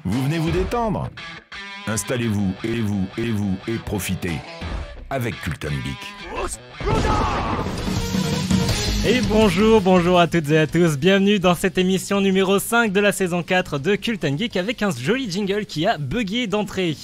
Vous venez vous détendre? Installez-vous, et profitez avec Culton Geek. Et bonjour à toutes et à tous, bienvenue dans cette émission numéro 5 de la saison 4 de Culton Geek avec un joli jingle qui a bugué d'entrée.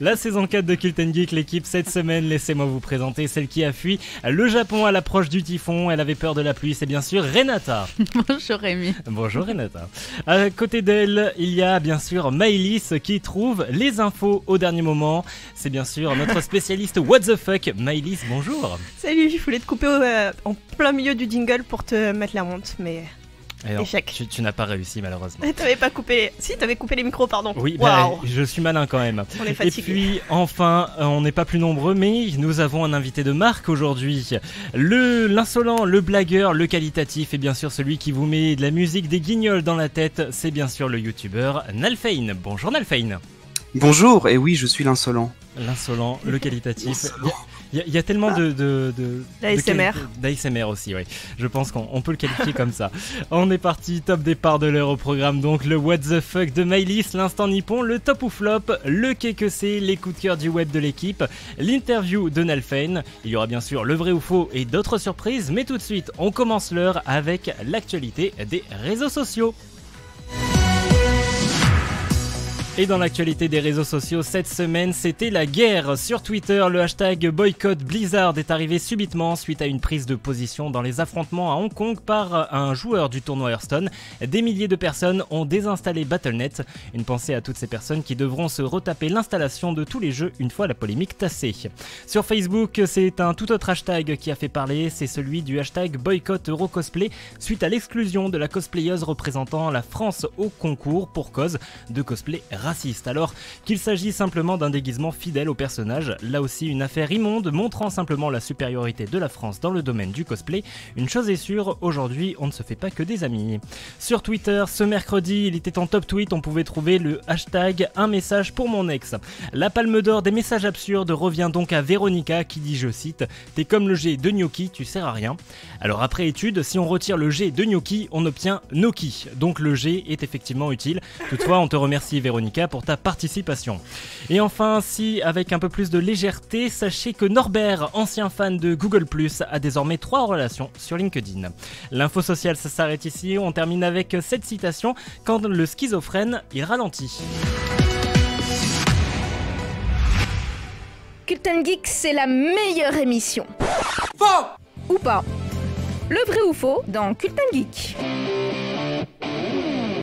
La saison 4 de Culton Geek, l'équipe cette semaine, laissez-moi vous présenter celle qui a fui le Japon à l'approche du typhon, elle avait peur de la pluie, c'est bien sûr Renata. Bonjour Rémi. Bonjour Renata. À côté d'elle, il y a bien sûr Maëlys qui trouve les infos au dernier moment, c'est bien sûr notre spécialiste What the fuck. Maëlys, bonjour. Salut, je voulais te couper en plein milieu du jingle pour te mettre la honte, mais non, échec. Tu n'as pas réussi malheureusement. T'avais pas coupé. Si, t'avais coupé les micros, pardon. Oui, wow. Je suis malin quand même. On est fatigué. Et puis enfin, on n'est pas plus nombreux, mais nous avons un invité de marque aujourd'hui. L'insolent, le blagueur, le qualitatif et bien sûr celui qui vous met de la musique, des guignols dans la tête, c'est bien sûr le youtubeur Nalfane. Bonjour Nalfane. Bonjour, et oui, je suis l'insolent. L'insolent, le qualitatif. Il y a tellement d'ASMR aussi, oui. Je pense qu'on peut le qualifier comme ça. On est parti, top départ de l'heure au programme, donc le What the fuck de Maëlys, l'instant nippon, le top ou flop, le qu'est que c'est, les coups de cœur du web de l'équipe, l'interview de Nalfane, il y aura bien sûr le vrai ou faux et d'autres surprises, mais tout de suite, on commence l'heure avec l'actualité des réseaux sociaux. Et dans l'actualité des réseaux sociaux cette semaine, c'était la guerre. Sur Twitter, le hashtag boycott Blizzard est arrivé subitement suite à une prise de position dans les affrontements à Hong Kong par un joueur du tournoi Hearthstone. Des milliers de personnes ont désinstallé Battle.net. Une pensée à toutes ces personnes qui devront se retaper l'installation de tous les jeux une fois la polémique tassée. Sur Facebook, c'est un tout autre hashtag qui a fait parler, c'est celui du hashtag boycott Eurocosplay suite à l'exclusion de la cosplayeuse représentant la France au concours pour cause de cosplay raciste, alors qu'il s'agit simplement d'un déguisement fidèle au personnage. Là aussi une affaire immonde montrant simplement la supériorité de la France dans le domaine du cosplay. Une chose est sûre, aujourd'hui on ne se fait pas que des amis. Sur Twitter, ce mercredi, il était en top tweet, on pouvait trouver le hashtag un message pour mon ex. La palme d'or des messages absurdes revient donc à Véronica qui dit, je cite, t'es comme le G de gnocchi, tu sers à rien. Alors après étude, si on retire le G de gnocchi, on obtient gnocchi, donc le G est effectivement utile. Toutefois on te remercie Véronica pour ta participation. Et enfin, si avec un peu plus de légèreté, sachez que Norbert, ancien fan de Google+, a désormais 3 relations sur LinkedIn. L'info sociale, ça s'arrête ici. On termine avec cette citation: quand le schizophrène, il ralentit. Culton Geek, c'est la meilleure émission. Faux Ou pas. Le vrai ou faux dans Culton Geek.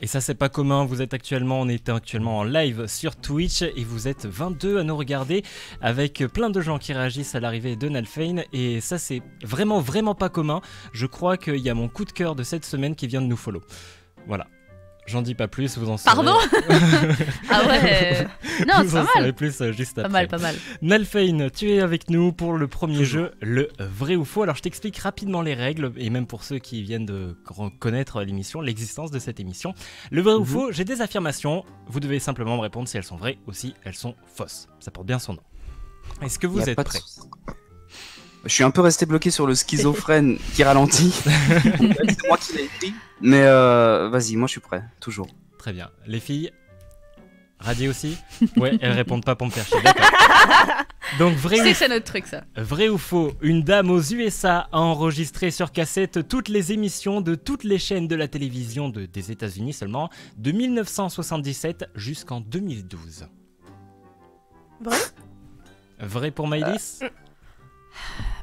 Et ça c'est pas commun, on est actuellement en live sur Twitch et vous êtes 22 à nous regarder avec plein de gens qui réagissent à l'arrivée de Nalfane et ça c'est vraiment pas commun. Je crois qu'il y a mon coup de cœur de cette semaine qui vient de nous follow. Voilà. J'en dis pas plus, vous en saurez. Pardon. Ah ouais. Non, c'est vous pas en saurez mal. plus juste après. Pas mal. Nalfane, tu es avec nous pour le premier jeu, le vrai ou faux. Alors je t'explique rapidement les règles, et même pour ceux qui viennent de connaître l'émission, l'existence de cette émission. Le vrai ou faux, j'ai des affirmations, vous devez simplement me répondre si elles sont vraies ou si elles sont fausses. Ça porte bien son nom. Est-ce que vous êtes prêts? Je suis un peu resté bloqué sur le schizophrène qui ralentit. C'est moi qui l'ai écrit. Mais vas-y, moi je suis prêt, toujours. Très bien. Les filles, Radie aussi? Ouais, elles répondent pas pour me faire chier. D'accord. Donc C'est notre truc ça. Vrai ou faux, une dame aux USA a enregistré sur cassette toutes les émissions de toutes les chaînes de la télévision des États-Unis seulement, de 1977 jusqu'en 2012. Vrai? Vrai pour Maëlys?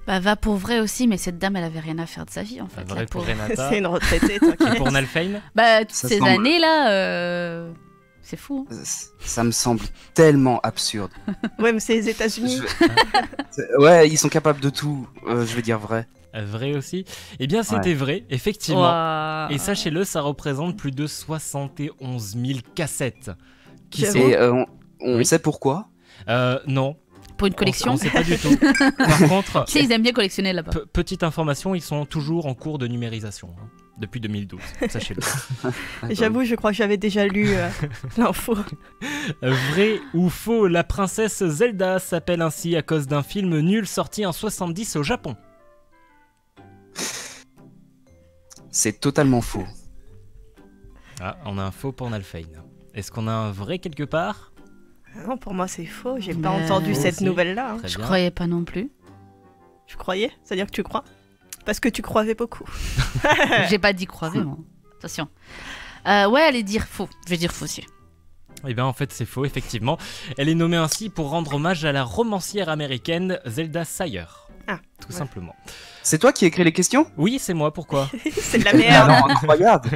Bah va pour vrai aussi, mais cette dame elle avait rien à faire de sa vie en fait. Vrai la pour pauvre. Renata? C'est une retraitée, Et t'inquiète. pour Nalfane? Bah toutes Ça ces semble- années là, c'est fou. Hein. Ça me semble tellement absurde. Ouais, mais c'est les États-Unis. Ouais, ils sont capables de tout. Je vais dire vrai. Vrai aussi? Eh bien c'était vrai, effectivement. Ouah. Et sachez-le, ça représente plus de 71 000 cassettes. Qui J'avoue. sont... Et on Oui. sait pourquoi. Non. Pour une collection. On sait pas du tout. Par contre, Tu sais, ils aiment bien collectionner là-bas. petite information, ils sont toujours en cours de numérisation. Depuis 2012, sachez-le. J'avoue, je crois que j'avais déjà lu l'info. Vrai ou faux, la princesse Zelda s'appelle ainsi à cause d'un film nul sorti en 70 au Japon. C'est totalement faux. Ah, on a un faux pour Nalfane. Est-ce qu'on a un vrai quelque part? Non, pour moi c'est faux. J'ai pas Mais- entendu Faux cette aussi. nouvelle-là. Très Je bien. croyais pas non plus. Tu croyais? C'est-à-dire que tu crois? Parce que tu croyais beaucoup. J'ai pas dit croyais, moi. Attention. Ouais, allez dire faux. Je vais dire faux aussi. Eh bien en fait c'est faux, effectivement. Elle est nommée ainsi pour rendre hommage à la romancière américaine Zelda Sayer. Ah, Tout ouais. simplement. C'est toi qui écris les questions? Oui, c'est moi, pourquoi? C'est de la Ah merde. non, incroyable.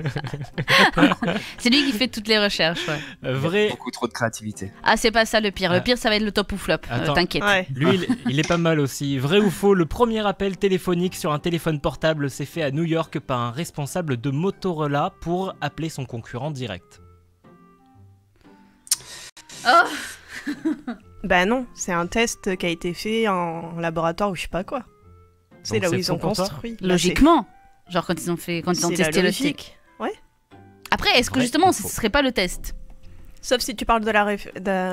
C'est lui qui fait toutes les recherches, ouais. Vrai. Beaucoup trop de créativité. Ah, c'est pas ça le pire. Ah. Le pire, ça va être le top ou flop. Attends. T'inquiète. Ouais. Lui, il est pas mal aussi. Vrai ou faux, le premier appel téléphonique sur un téléphone portable s'est fait à New York par un responsable de Motorola pour appeler son concurrent direct. Oh, Bah non, c'est un test qui a été fait en laboratoire ou je sais pas quoi. C'est Donc là où c'est ils ont faux pour toi construit. Bah, logiquement. Genre quand ils ont c'est testé la le truc. logique. Après, est-ce que Vrai justement, ou ce faux serait pas le test? Sauf si tu parles de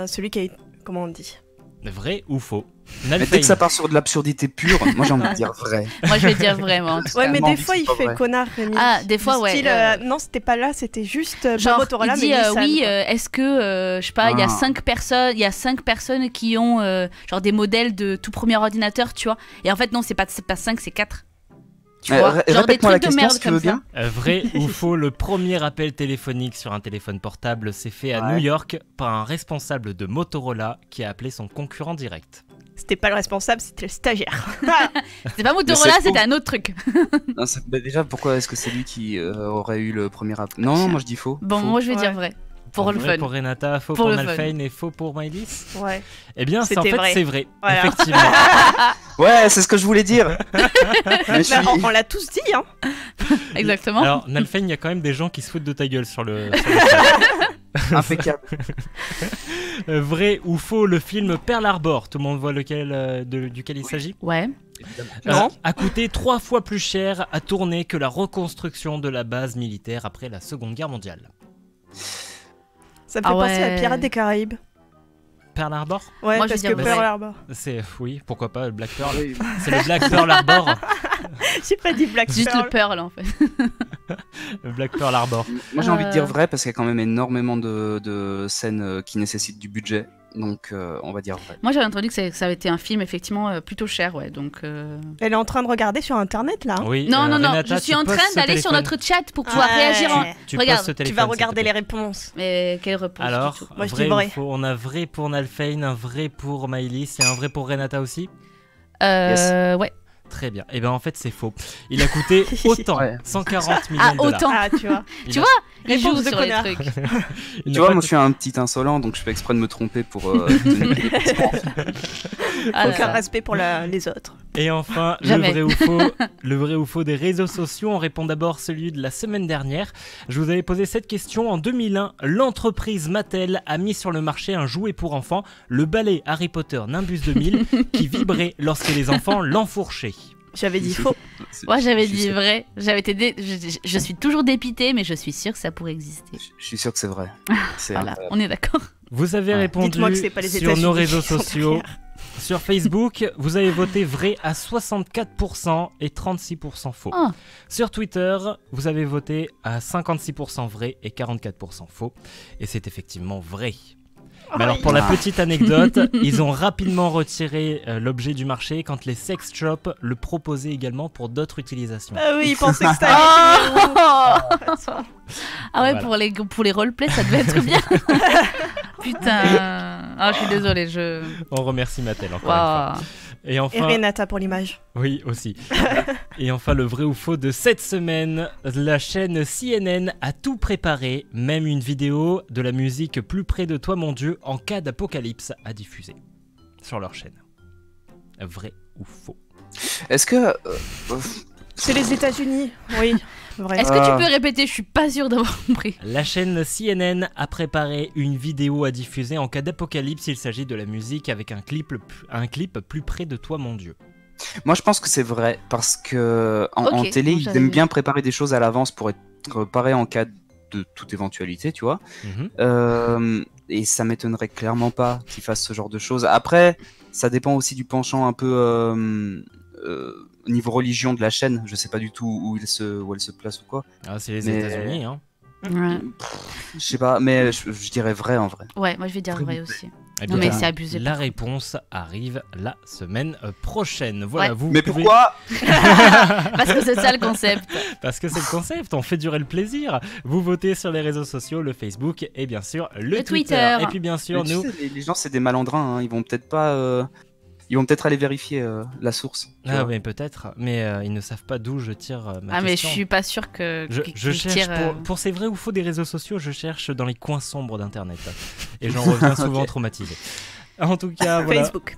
celui qui a... Comment on dit? Vrai ou faux? Mais dès Nalfein. que ça part sur de l'absurdité pure, moi j'ai envie de dire vrai. Moi, je vais dire vraiment. En tout Ouais, cas. mais tellement des envie fois que il c'est pas fait vrai. le connard, Rémi. Ah, des fois, Du ouais. style, non, c'était pas là, c'était juste Genre, Motorola, il dit mais Nissan, oui, quoi. est-ce que je sais pas, il y a Ah. 5 personnes qui ont genre des modèles de tout premier ordinateur, tu vois. Et en fait non, c'est pas 5, c'est 4. Tu vois, genre des Répète-moi la trucs de question merde si tu comme veux ça. bien. Vrai ou faux, le premier appel téléphonique sur un téléphone portable s'est fait à Ouais. New York par un responsable de Motorola qui a appelé son concurrent direct. C'était pas le responsable, c'était le stagiaire. C'est pas Motorola, c'est faux. c'était un autre truc. Non, déjà, pourquoi est-ce que c'est lui qui aurait eu le premier appel? Non, moi je dis faux. Bon, Faux. moi je vais Ouais. dire vrai. Pour le Vrai fun. pour Renata, faux Pour pour le fun. Nalfein et faux pour Maëlys. Ouais. Eh bien, c'est en C'était fait vrai. c'est vrai. Voilà. Effectivement. Ouais, c'est ce que je voulais dire. Mais je suis- Bah, on l'a tous dit, hein. Exactement. Alors, Nalfein, il y a quand même des gens qui se foutent de ta gueule sur le chat. Impeccable. Vrai ou faux, le film Pearl Harbor, tout le monde voit duquel il s'agit, Ouais. Non. a coûté 3 fois plus cher à tourner que la reconstruction de la base militaire après la Seconde Guerre mondiale. Ça me fait Ah penser à ouais. Pirates des Caraïbes. Pearl Harbor? Ouais, Moi, je parce vais que dire Pearl vrai. Harbor. C'est oui, pourquoi pas le Black Pearl. Oui. C'est le Black Pearl Harbor. J'ai pas dit Black Juste Pearl. le Pearl en fait. Le Black Pearl Harbor. Moi j'ai envie de dire vrai parce qu'il y a quand même énormément de scènes qui nécessitent du budget. Donc on va dire vrai. Moi j'avais entendu que ça avait été un film effectivement plutôt cher, ouais. Donc. Elle est en train de regarder sur internet là. Oui. Non, non, non, Renata, je suis tu en poses train ce d'aller sur téléphone. notre chat pour pouvoir Ouais. réagir en. Tu Regarde, poses ce Tu téléphone, vas s'il te regarder plaît. les réponses. Mais quelle réponse du Alors, tout. Moi, je vrai dis ou vrai. faux? On a vrai pour Nalfein, un vrai pour Maëlys et un vrai pour Renata aussi. Ouais. Très bien. Et ben en fait c'est faux. Il a coûté autant, Ouais. 140 millions Ah, de dollars. autant. Ah, tu vois. Il Tu a- vois, il Réponse joue de sur les connard. trucs. il Tu n'a vois, pas moi je suis un petit insolent donc je fais exprès de me tromper pour tenir les questions. Ah là Aucun là. respect pour les autres. Et enfin, Jamais. le vrai ou faux des réseaux sociaux. On répond d'abord celui de la semaine dernière. Je vous avais posé cette question. En 2001, l'entreprise Mattel a mis sur le marché un jouet pour enfants, le balai Harry Potter Nimbus 2000, qui vibrait lorsque les enfants l'enfourchaient. J'avais dit faux. Moi j'avais Je suis dit sûr- vrai. J'avais été je suis toujours dépitée, mais je suis sûre que ça pourrait exister. Je suis sûr que c'est vrai. C'est Voilà, incroyable. on est d'accord. Vous avez Ouais. répondu Dites-moi que c'est pas les sur États-Unis nos réseaux qui sont sociaux. derrière. Sur Facebook, vous avez voté vrai à 64% et 36% faux. Oh. Sur Twitter, vous avez voté à 56% vrai et 44% faux. Et c'est effectivement vrai. Mais alors pour la petite anecdote, ils ont rapidement retiré l'objet du marché quand les sex shops le proposaient également pour d'autres utilisations. Ah oui, il pensait que c'était Ah ouais, Voilà. pour les roleplays, ça devait être bien. Putain. Ah, je suis désolée, je. On remercie Mattel encore une fois. Waouh. Et Et enfin, Renata pour l'image. oui aussi. Et enfin le vrai ou faux de cette semaine, la chaîne CNN a tout préparé, même une vidéo de la musique Plus près de toi mon Dieu en cas d'apocalypse à diffuser sur leur chaîne. Vrai ou faux? Est-ce que C'est les États-Unis. Oui, vrai. Est-ce que tu peux répéter? Je suis pas sûre d'avoir compris. La chaîne CNN a préparé une vidéo à diffuser en cas d'apocalypse. Il s'agit de la musique avec un clip plus près de toi mon Dieu. moi je pense que c'est vrai parce que en Ok, télé moi, ils j'avais aiment vu. bien préparer des choses à l'avance pour être parés en cas de toute éventualité, tu vois. Et ça m'étonnerait clairement pas qu'ils fassent ce genre de choses. Après, ça dépend aussi du penchant un peu au niveau religion de la chaîne. Je sais pas du tout où elle se place ou quoi. Ah, c'est les Mais- États-Unis, hein. Ouais. Je sais pas, mais je dirais vrai en vrai. Ouais, moi je vais dire vrai aussi. Eh Non bien, mais c'est abusé. la réponse arrive la semaine prochaine. Voilà, Ouais. vous Mais pouvez- pourquoi? Parce que c'est ça le concept. Parce que c'est le concept, on fait durer le plaisir. Vous votez sur les réseaux sociaux, le Facebook et bien sûr le Twitter. Et puis bien sûr, Mais tu nous... sais, les gens c'est des malandrins, hein. Ils vont peut-être pas... Ils vont peut-être aller vérifier la source. tu Ah vois. mais peut-être, mais ils ne savent pas d'où je tire ma Ah mais je question. suis pas sûre que Je qu'ils cherche tirent, pour ces vrais ou faux des réseaux sociaux, je cherche dans les coins sombres d'internet et j'en reviens souvent Ok. traumatisé. En tout cas, voilà. Facebook.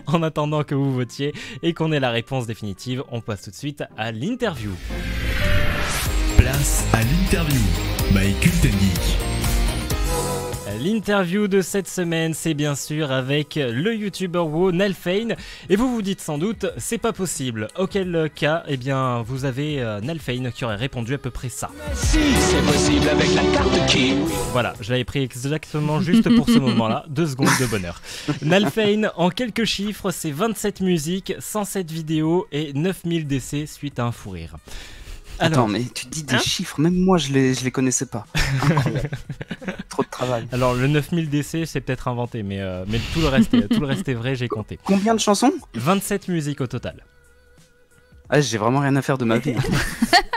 En attendant que vous votiez et qu'on ait la réponse définitive, on passe tout de suite à l'interview. Place à l'interview. My Cult Geek. L'interview de cette semaine, c'est bien sûr avec le youtubeur WoW Nalfane. Et vous vous dites sans doute, c'est pas possible. Auquel cas, eh bien, vous avez Nalfane qui aurait répondu à peu près ça. Si c'est possible avec la carte qui. Voilà, je l'avais pris exactement juste pour ce moment-là. 2 secondes de bonheur. Nalfane, en quelques chiffres, c'est 27 musiques, 107 vidéos et 9000 décès suite à un fou rire. Attends, mais tu dis des Hein chiffres, même moi je les connaissais pas. Incroyable. Trop de travail. Alors le 9000 décès, c'est peut-être inventé, mais tout le reste est vrai, j'ai compté. Combien de chansons? 27 musiques au total. Ah, j'ai vraiment rien à faire de ma vie.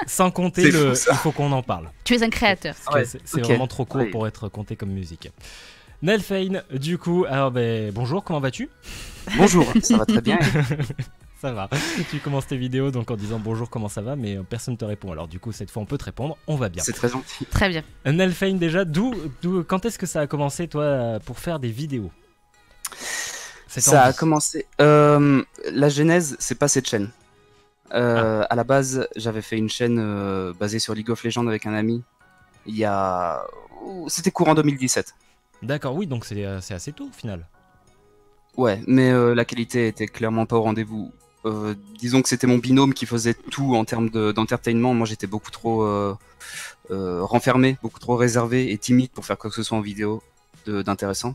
Sans compter C'est le... fou, ça. Il faut qu'on en parle. Tu es un créateur. Parce que Ouais, c'est ok. vraiment trop court Ouais. pour être compté comme musique. Nalfane, du coup, alors bonjour, comment vas-tu? Bonjour, ça va très bien. Ça va. Tu commences tes vidéos donc en disant bonjour, comment ça va, mais personne te répond. Alors du coup, cette fois, on peut te répondre, on va bien. C'est très gentil. Très bien. Nalfane, déjà, quand est-ce que ça a commencé, toi, pour faire des vidéos? Cette Ça a envie. commencé. La genèse, c'est pas cette chaîne. À la base, j'avais fait une chaîne basée sur League of Legends avec un ami. Il y a. C'était courant 2017. D'accord, oui, donc c'est assez tôt au final. Ouais, mais la qualité était clairement pas au rendez-vous. Disons que c'était mon binôme qui faisait tout en termes d'entertainment. Moi, j'étais beaucoup trop renfermé, beaucoup trop réservé et timide pour faire quoi que ce soit en vidéo d'intéressant.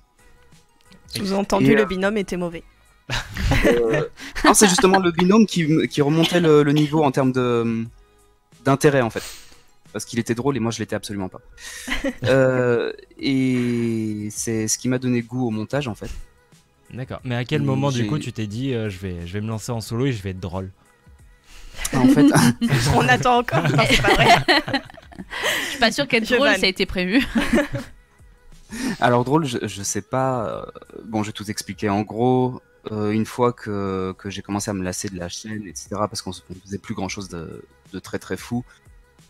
Sous-entendu, Et, le binôme était mauvais. Non, c'est justement le binôme qui remontait le niveau en termes d'intérêt en fait. Parce qu'il était drôle et moi je l'étais absolument pas. Et c'est ce qui m'a donné goût au montage en fait. D'accord, mais à quel moment du J'ai- coup tu t'es dit je vais me lancer en solo et je vais être drôle? En fait, On attend encore. Non, c'est pas vrai. Je suis pas sûre qu'être Je drôle vanne. ça a été prévu. alors drôle, je sais pas. Bon, je vais tout expliquer. En gros, une fois que j'ai commencé à me lasser de la chaîne, etc., parce qu'on faisait plus grand chose de très très fou,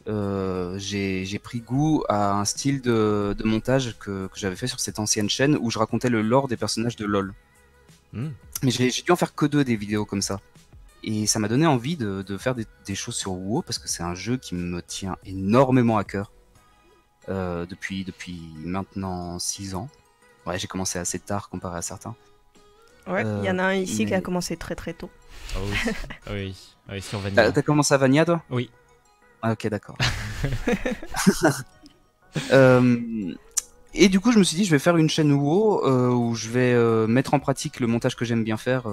j'ai pris goût à un style de montage que j'avais fait sur cette ancienne chaîne où je racontais le lore des personnages de LoL. Hmm. Mais j'ai dû en faire que 2 des vidéos comme ça. Et ça m'a donné envie de faire des choses sur WoW parce que c'est un jeu qui me tient énormément à cœur depuis maintenant 6 ans. Ouais, j'ai commencé assez tard comparé à certains. Ouais, il y en a un ici qui a mais- commencé très très tôt. Ah oui, ah oui, ah oui, sur Vanilla. T'as commencé à Vania, toi? Oui. Ah, ok, d'accord. Et du coup, je me suis dit, je vais faire une chaîne WoW où je vais mettre en pratique le montage que j'aime bien faire.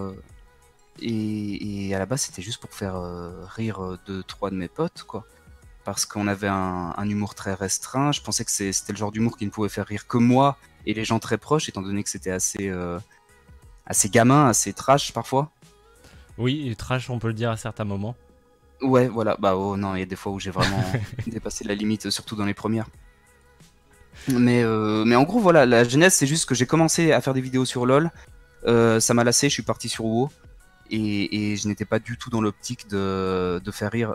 Et à la base, c'était juste pour faire rire 2-3 de mes potes, quoi. Parce qu'on avait un humour très restreint. Je pensais que c'était le genre d'humour qui ne pouvait faire rire que moi et les gens très proches, étant donné que c'était assez gamin, assez trash parfois. Oui, et trash, on peut le dire à certains moments. Ouais, voilà. Bah, oh non, il y a des fois où j'ai vraiment dépassé la limite, surtout dans les premières. Mais en gros, voilà, la genèse, c'est juste que j'ai commencé à faire des vidéos sur LoL. Ça m'a lassé, je suis parti sur WoW. Et je n'étais pas du tout dans l'optique de faire rire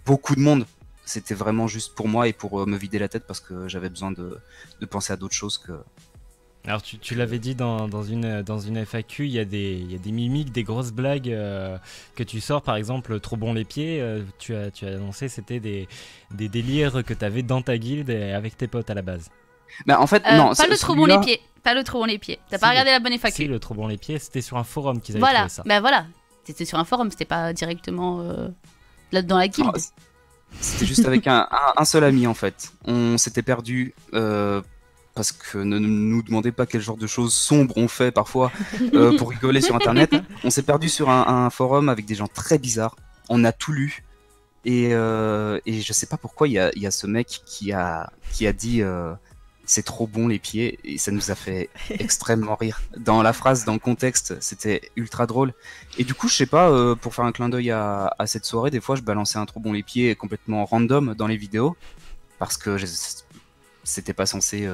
beaucoup de monde. C'était vraiment juste pour moi et pour me vider la tête parce que j'avais besoin de penser à d'autres choses que. Alors tu l'avais dit dans une FAQ, il y a des mimiques, des grosses blagues que tu sors, par exemple trop bon les pieds, tu as annoncé c'était des délires que tu avais dans ta guilde et avec tes potes à la base. Bah, en fait, non. Pas le trop bon les celui-là- pieds. Pas le trop bon les pieds. T'as Si, pas regardé la bonne FAQ. Si, le trop bon les pieds, c'était sur un forum qu'ils avaient Voilà. trouvé ça. Bah voilà. C'était sur un forum, c'était pas directement là dans la guilde. Non, c'était juste avec un seul ami en fait. On s'était perdu parce que ne nous demandez pas quel genre de choses sombres on fait parfois pour rigoler sur internet. On s'est perdu sur un forum avec des gens très bizarres. On a tout lu Et je sais pas pourquoi il y a ce mec qui a dit c'est trop bon les pieds, et ça nous a fait extrêmement rire. Dans la phrase, dans le contexte, c'était ultra drôle. Et du coup, je sais pas, pour faire un clin d'œil à cette soirée, des fois je balançais un trop bon les pieds complètement random dans les vidéos, parce que j'étais pas censé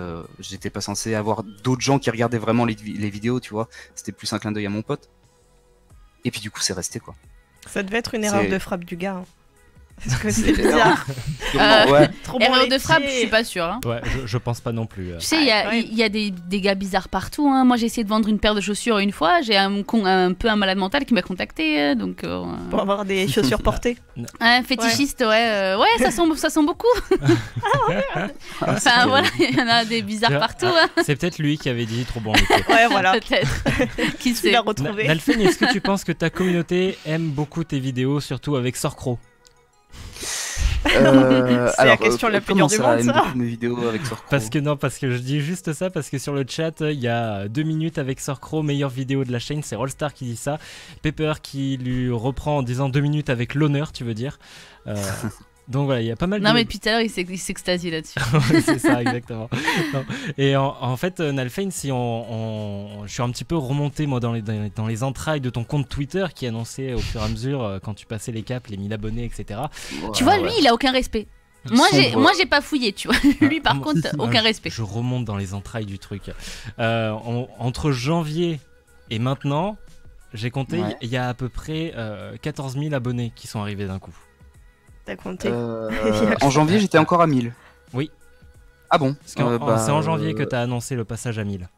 avoir d'autres gens qui regardaient vraiment les vidéos, tu vois. C'était plus un clin d'œil à mon pote. Et puis du coup, c'est resté quoi. Ça devait être une erreur de frappe du gars. Hein. Parce que c'est bizarre. Ouais. Trop bon Erreur les de frappe, pieds. je suis pas sûre. Hein. Ouais, je pense pas non plus. Tu sais, il y a des gars bizarres partout. Hein. Moi, j'ai essayé de vendre une paire de chaussures une fois. J'ai un peu un malade mental qui m'a contacté. Donc, Pour avoir des chaussures portées. un fétichiste, ouais, ça sent beaucoup. Enfin, voilà, il y en a des bizarres partout. Hein. C'est peut-être lui qui avait dit trop bon les pieds. Ouais, voilà. Peut-être. Qui Tu sait. l'as retrouvé. Nalfen, est-ce que tu penses que ta communauté aime beaucoup tes vidéos, surtout avec Sorcro? C'est la question la plus dure du monde, ça. Mes vidéos avec Sorcro. Parce que je dis juste ça parce que sur le chat il y a 2 minutes avec Sorcro, meilleure vidéo de la chaîne, c'est Rollstar qui dit ça, Pepper qui lui reprend en disant 2 minutes avec l'honneur, tu veux dire. Donc voilà, il y a pas mal de... Non mais depuis tout à l'heure il s'extasie là-dessus. Ouais, c'est ça exactement. Non. Et en fait Nalfen, si je suis un petit peu remonté moi dans les entrailles de ton compte Twitter qui annonçait au fur et à mesure quand tu passais les caps, les 1000 abonnés, etc. Tu vois, lui il a aucun respect. Moi j'ai pas fouillé, tu vois. Lui par contre aucun respect. Je remonte dans les entrailles du truc. Entre janvier et maintenant, j'ai compté, il y a à peu près 14 000 abonnés qui sont arrivés d'un coup. T'as compté En janvier, j'étais encore à 1000. Oui. Ah bon? C'est en janvier que t'as annoncé le passage à 1000.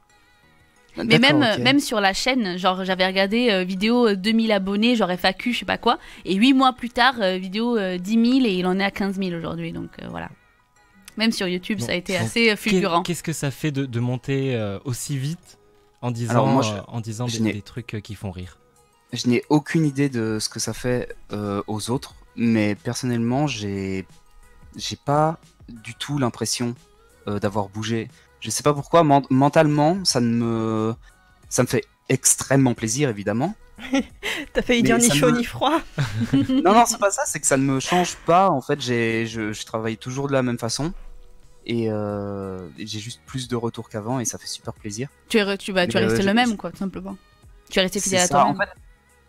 Mais même sur la chaîne, genre j'avais regardé vidéo 2000 abonnés, genre FAQ, je sais pas quoi, et 8 mois plus tard, vidéo 10 000 et il en est à 15 000 aujourd'hui, donc voilà. Même sur YouTube, ça a été assez fulgurant. Qu'est-ce que ça fait de monter aussi vite en disant, Alors moi, des trucs qui font rire? Je n'ai aucune idée de ce que ça fait aux autres, mais personnellement, j'ai pas du tout l'impression d'avoir bougé. Je sais pas pourquoi, mentalement, ça me fait extrêmement plaisir, évidemment. T'as failli dire ni chaud ni froid. Non, c'est pas ça, c'est que ça ne me change pas. En fait, je travaille toujours de la même façon. Et j'ai juste plus de retours qu'avant et ça fait super plaisir. Tu es resté le même, quoi, tout simplement. Tu es resté fidèle à toi-même. En fait,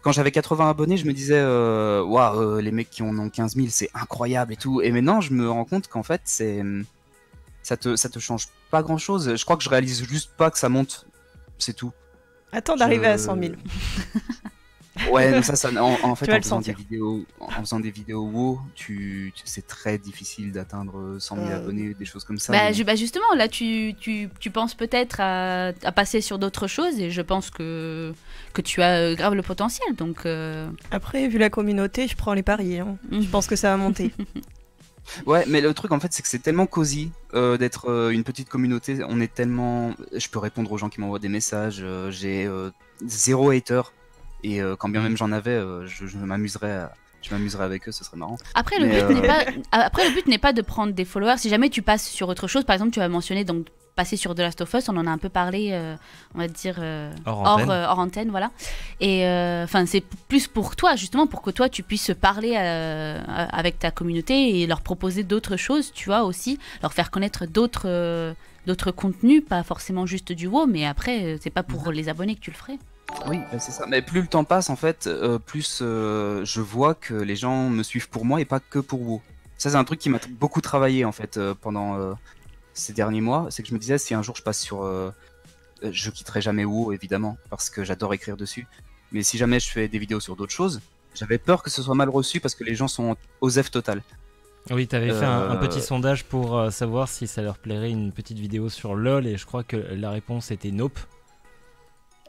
quand j'avais 80 abonnés, je me disais, waouh, les mecs qui en ont 15 000, c'est incroyable et tout. Et maintenant, je me rends compte qu'en fait, ça te change pas grand chose. Je crois que je réalise juste pas que ça monte, c'est tout. Attends d'arriver à 100 000. Ouais, mais ça en fait, Tu vas en le sentir. faisant des vidéos WoW, c'est très difficile d'atteindre 100 000 abonnés, des choses comme ça. Bah justement, là, tu penses peut-être à passer sur d'autres choses et je pense que tu as grave le potentiel. Donc, Après, vu la communauté, je prends les paris. Hein. Je pense que ça va monter. Ouais, mais le truc en fait, c'est que c'est tellement cosy d'être une petite communauté. On est tellement. Je peux répondre aux gens qui m'envoient des messages. J'ai 0 hater. Et quand bien même j'en avais, je m'amuserais avec eux, ce serait marrant. Après, le but n'est pas de prendre des followers. Si jamais tu passes sur autre chose, par exemple, tu as mentionné donc passer sur The Last of Us, on en a un peu parlé, on va dire hors antenne, voilà. Et enfin, c'est plus pour toi, justement, pour que toi tu puisses parler avec ta communauté et leur proposer d'autres choses, tu vois, aussi, leur faire connaître d'autres contenus, pas forcément juste du WoW, mais après, c'est pas pour les abonnés que tu le ferais. Oui, c'est ça. Mais plus le temps passe, en fait, plus je vois que les gens me suivent pour moi et pas que pour WoW. Ça, c'est un truc qui m'a beaucoup travaillé, en fait, pendant ces derniers mois. C'est que je me disais, si un jour je passe sur... je quitterai jamais WoW, évidemment, parce que j'adore écrire dessus. Mais si jamais je fais des vidéos sur d'autres choses, j'avais peur que ce soit mal reçu parce que les gens sont aux F total. Oui, t'avais fait un petit sondage pour savoir si ça leur plairait une petite vidéo sur LoL et je crois que la réponse était nope.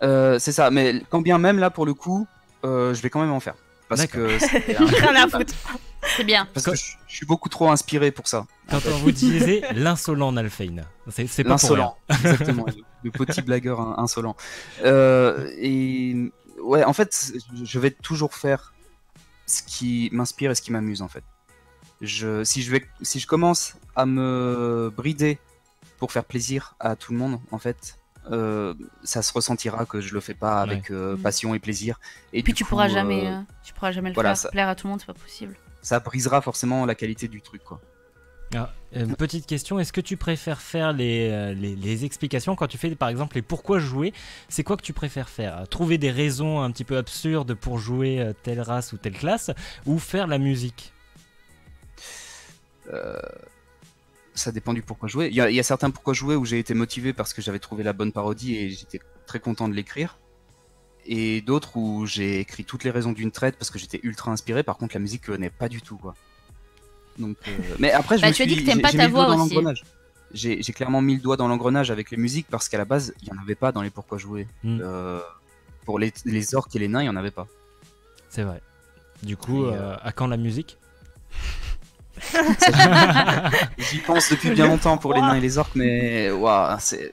C'est ça, mais quand bien même là pour le coup, je vais quand même en faire. Parce que c'est Rien à foutre. C'est bien. Parce que je suis beaucoup trop inspiré pour ça. Quand on vous disait l'insolent Nalfen, c'est pas l'insolent, exactement, le petit blagueur insolent. Et ouais, en fait, je vais toujours faire ce qui m'inspire et ce qui m'amuse en fait. Si je commence à me brider pour faire plaisir à tout le monde, en fait, ça se ressentira que je le fais pas avec passion et plaisir. Et puis du tu coup, pourras jamais le faire plaire à tout le monde, c'est pas possible. ça brisera forcément la qualité du truc, quoi. Ah, une petite question, est-ce que tu préfères faire les explications quand tu fais par exemple les pourquoi jouer? C'est quoi que tu préfères faire? Trouver des raisons un petit peu absurdes pour jouer telle race ou telle classe, ou faire la musique? Ça dépend du pourquoi jouer. Il y a certains pourquoi jouer où j'ai été motivé parce que j'avais trouvé la bonne parodie et j'étais très content de l'écrire. Et d'autres où j'ai écrit toutes les raisons d'une traite parce que j'étais ultra inspiré. Par contre, la musique n'est pas du tout, quoi. Donc, mais après, tu as dit que t'aimes pas ta voix aussi. J'ai clairement mis le doigt dans l'engrenage avec les musiques parce qu'à la base, il n'y en avait pas dans les pourquoi jouer. Pour les orques et les nains, il n'y en avait pas. C'est vrai. Du coup, à quand la musique? J'y pense depuis bien longtemps pour les nains et les orques, mais wow, c'est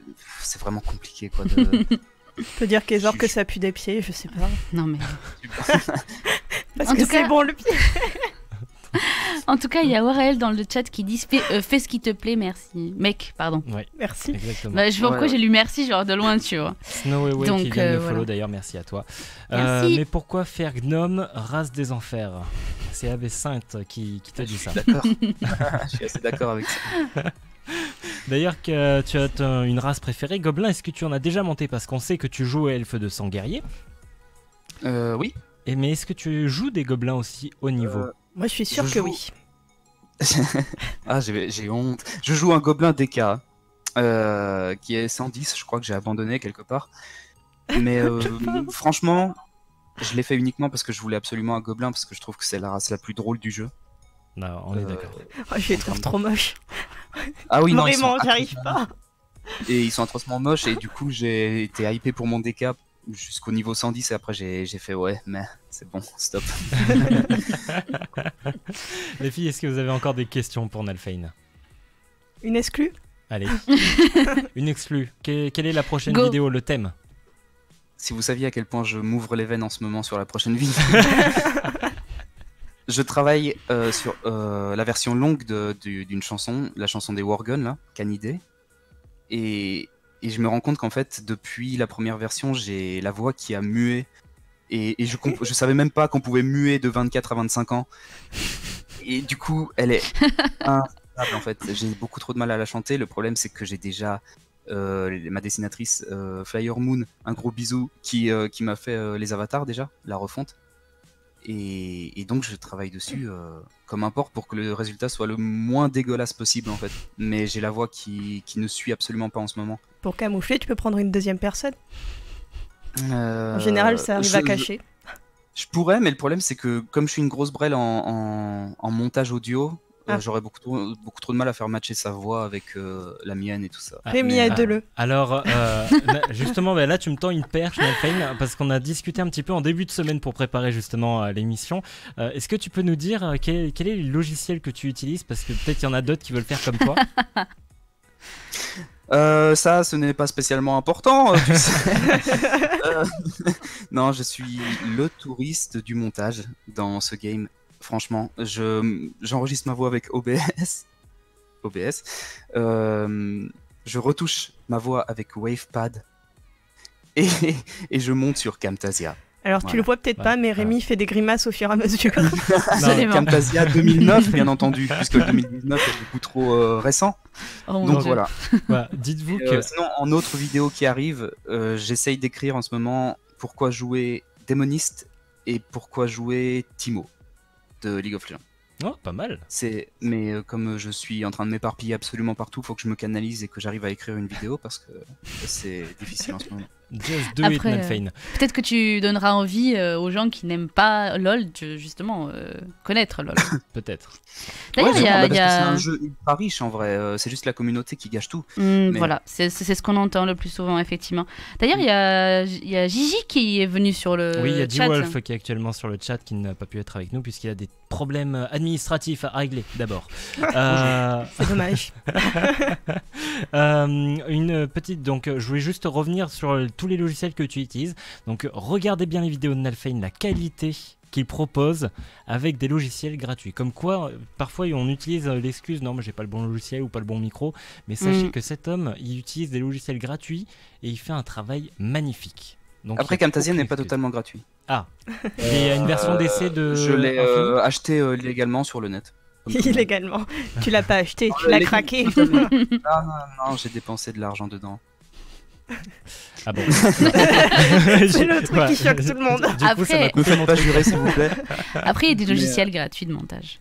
vraiment compliqué, quoi. On peut dire que les orques ça pue des pieds, je sais pas. Non mais. Parce que c'est bon le pied. En tout cas, il y a Aurel dans le chat qui dit fais ce qui te plaît, merci. Mec, pardon. Ouais, merci. Exactement. Bah, je vois pourquoi j'ai lu merci, genre de loin, tu vois. Snowaway qui vient de follow d'ailleurs, merci à toi. Mais pourquoi faire Gnome, race des enfers? C'est AB Sainte qui te dit ça. D'accord. Je suis assez d'accord avec ça. D'ailleurs, que tu as une race préférée, Gobelin, est-ce que tu en as déjà monté? Parce qu'on sait que tu joues elfe de sang guerrier. Oui. Mais est-ce que tu joues des gobelins aussi haut niveau? Moi, je suis sûr que oui. Ah, j'ai honte. Je joue un gobelin DK qui est 110, je crois que j'ai abandonné quelque part. Mais franchement, je l'ai fait uniquement parce que je voulais absolument un gobelin, parce que je trouve que c'est la race la plus drôle du jeu. Non, on est d'accord. Oh, je les trouve trop moches. Ah oui, non, vraiment, j'arrive pas. Et ils sont atrocement moches, et du coup, j'ai été hypé pour mon DK jusqu'au niveau 110, et après j'ai fait ouais, mais c'est bon, stop. Les filles, est-ce que vous avez encore des questions pour Nalfane? Une exclue? Allez, une exclue. Quelle est la prochaine vidéo, le thème? Si vous saviez à quel point je m'ouvre les veines en ce moment sur la prochaine vidéo. Je travaille sur la version longue d'une chanson, la chanson des Worgen, là, Canidé. Et je me rends compte qu'en fait, depuis la première version, j'ai la voix qui a mué. Et je savais même pas qu'on pouvait muer de 24 à 25 ans. Et du coup, elle est instable, en fait. J'ai beaucoup trop de mal à la chanter. Le problème, c'est que j'ai déjà ma dessinatrice Flyer Moon, un gros bisou, qui m'a fait les avatars déjà, la refonte. Et donc je travaille dessus comme un porc pour que le résultat soit le moins dégueulasse possible, en fait. Mais j'ai la voix qui ne suit absolument pas en ce moment. Pour camoufler, tu peux prendre une deuxième personne. En général, ça arrive à cacher. Je pourrais, mais le problème c'est que comme je suis une grosse brêle en montage audio, j'aurais beaucoup trop de mal à faire matcher sa voix avec la mienne et tout ça. Rémi, aide-le. Alors, justement, là tu me tends une perche, Nalfane, parce qu'on a discuté un petit peu en début de semaine pour préparer justement l'émission. Est-ce que tu peux nous dire quel est le logiciel que tu utilises? Parce que peut-être qu'il y en a d'autres qui veulent faire comme toi. Ça, ce n'est pas spécialement important, tu sais. Non, je suis le touriste du montage dans ce game. Franchement, j'enregistre ma voix avec OBS. Je retouche ma voix avec WavePad. Et je monte sur Camtasia. Alors, tu le vois peut-être pas, mais Rémi fait des grimaces au fur et à mesure. Camtasia 2009, bien entendu, puisque le 2019 est beaucoup trop récent. Donc voilà. Dites-vous que... Sinon, en autre vidéo qui arrive, j'essaye d'écrire en ce moment pourquoi jouer Démoniste et pourquoi jouer Timo de League of Legends. Oh, pas mal. Mais comme je suis en train de m'éparpiller absolument partout, il faut que je me canalise et que j'arrive à écrire une vidéo parce que c'est difficile en ce moment. Just do it, Nalfane. Peut-être que tu donneras envie aux gens qui n'aiment pas LoL de justement connaître LoL. Peut-être. D'ailleurs, c'est un jeu ultra riche en vrai. C'est juste la communauté qui gâche tout. Voilà, c'est ce qu'on entend le plus souvent, effectivement. D'ailleurs, il y a Gigi qui est venu sur le chat. Oui, il y a D-Wolf qui est actuellement sur le chat qui n'a pas pu être avec nous puisqu'il a des problèmes administratifs à régler d'abord. C'est dommage. Une petite, donc je voulais juste revenir sur tous les logiciels que tu utilises. Donc regardez bien les vidéos de Nalfane, la qualité qu'il propose avec des logiciels gratuits. Comme quoi, parfois on utilise l'excuse non mais j'ai pas le bon logiciel ou pas le bon micro, mais sachez que cet homme il utilise des logiciels gratuits et il fait un travail magnifique. Donc, après, Camtasia n'est pas totalement gratuit. Ah, il y a une version d'essai de... Je l'ai acheté illégalement sur le net. Illégalement. Tu l'as pas acheté, tu l'as craqué. Non, j'ai dépensé de l'argent dedans. Ah bon. C'est le truc qui choque tout le monde. Du coup, ça m'a Après, coûté mon Pas jurer, s'il vous plaît. Après, il y a des logiciels gratuits de montage.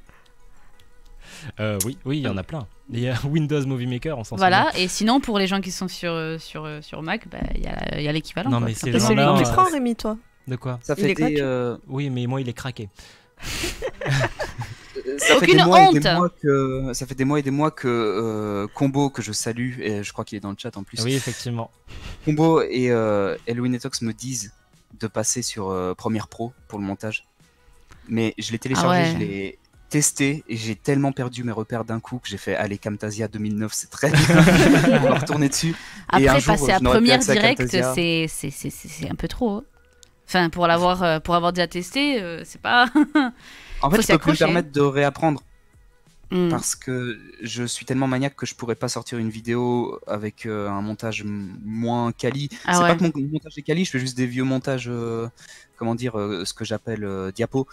Oui, il y en a plein. Il y a Windows Movie Maker, on s'en Voilà, et sinon, pour les gens qui sont sur Mac, bah, il y a l'équivalent. Non, quoi, mais tout c'est C'est simplement. gens-là, celui que tu prends, Rémi, toi. De quoi? Ça Il est fait Oui, mais moi, il est craqué. Aucune honte. Ça fait des mois et des mois que Combo, que je salue, et je crois qu'il est dans le chat en plus. Oui, effectivement. Combo et Halloween Etox me disent de passer sur Premiere Pro pour le montage. Mais je l'ai téléchargé, Ah ouais. je l'ai testé et j'ai tellement perdu mes repères d'un coup que j'ai fait allez, Camtasia 2009, c'est très bien. On va retourner dessus. Et un Après, jour, passer à je n'aurai plus première accès à direct, Camtasia. c'est un peu trop. Hein. Enfin, pour avoir déjà testé, c'est pas. En fait, faut je peux plus me s'accrocher. permettre de réapprendre. Hmm. Parce que je suis tellement maniaque que je pourrais pas sortir une vidéo avec un montage moins quali. Ah C'est ouais. pas que mon montage est quali, je fais juste des vieux montages, ce que j'appelle diapo.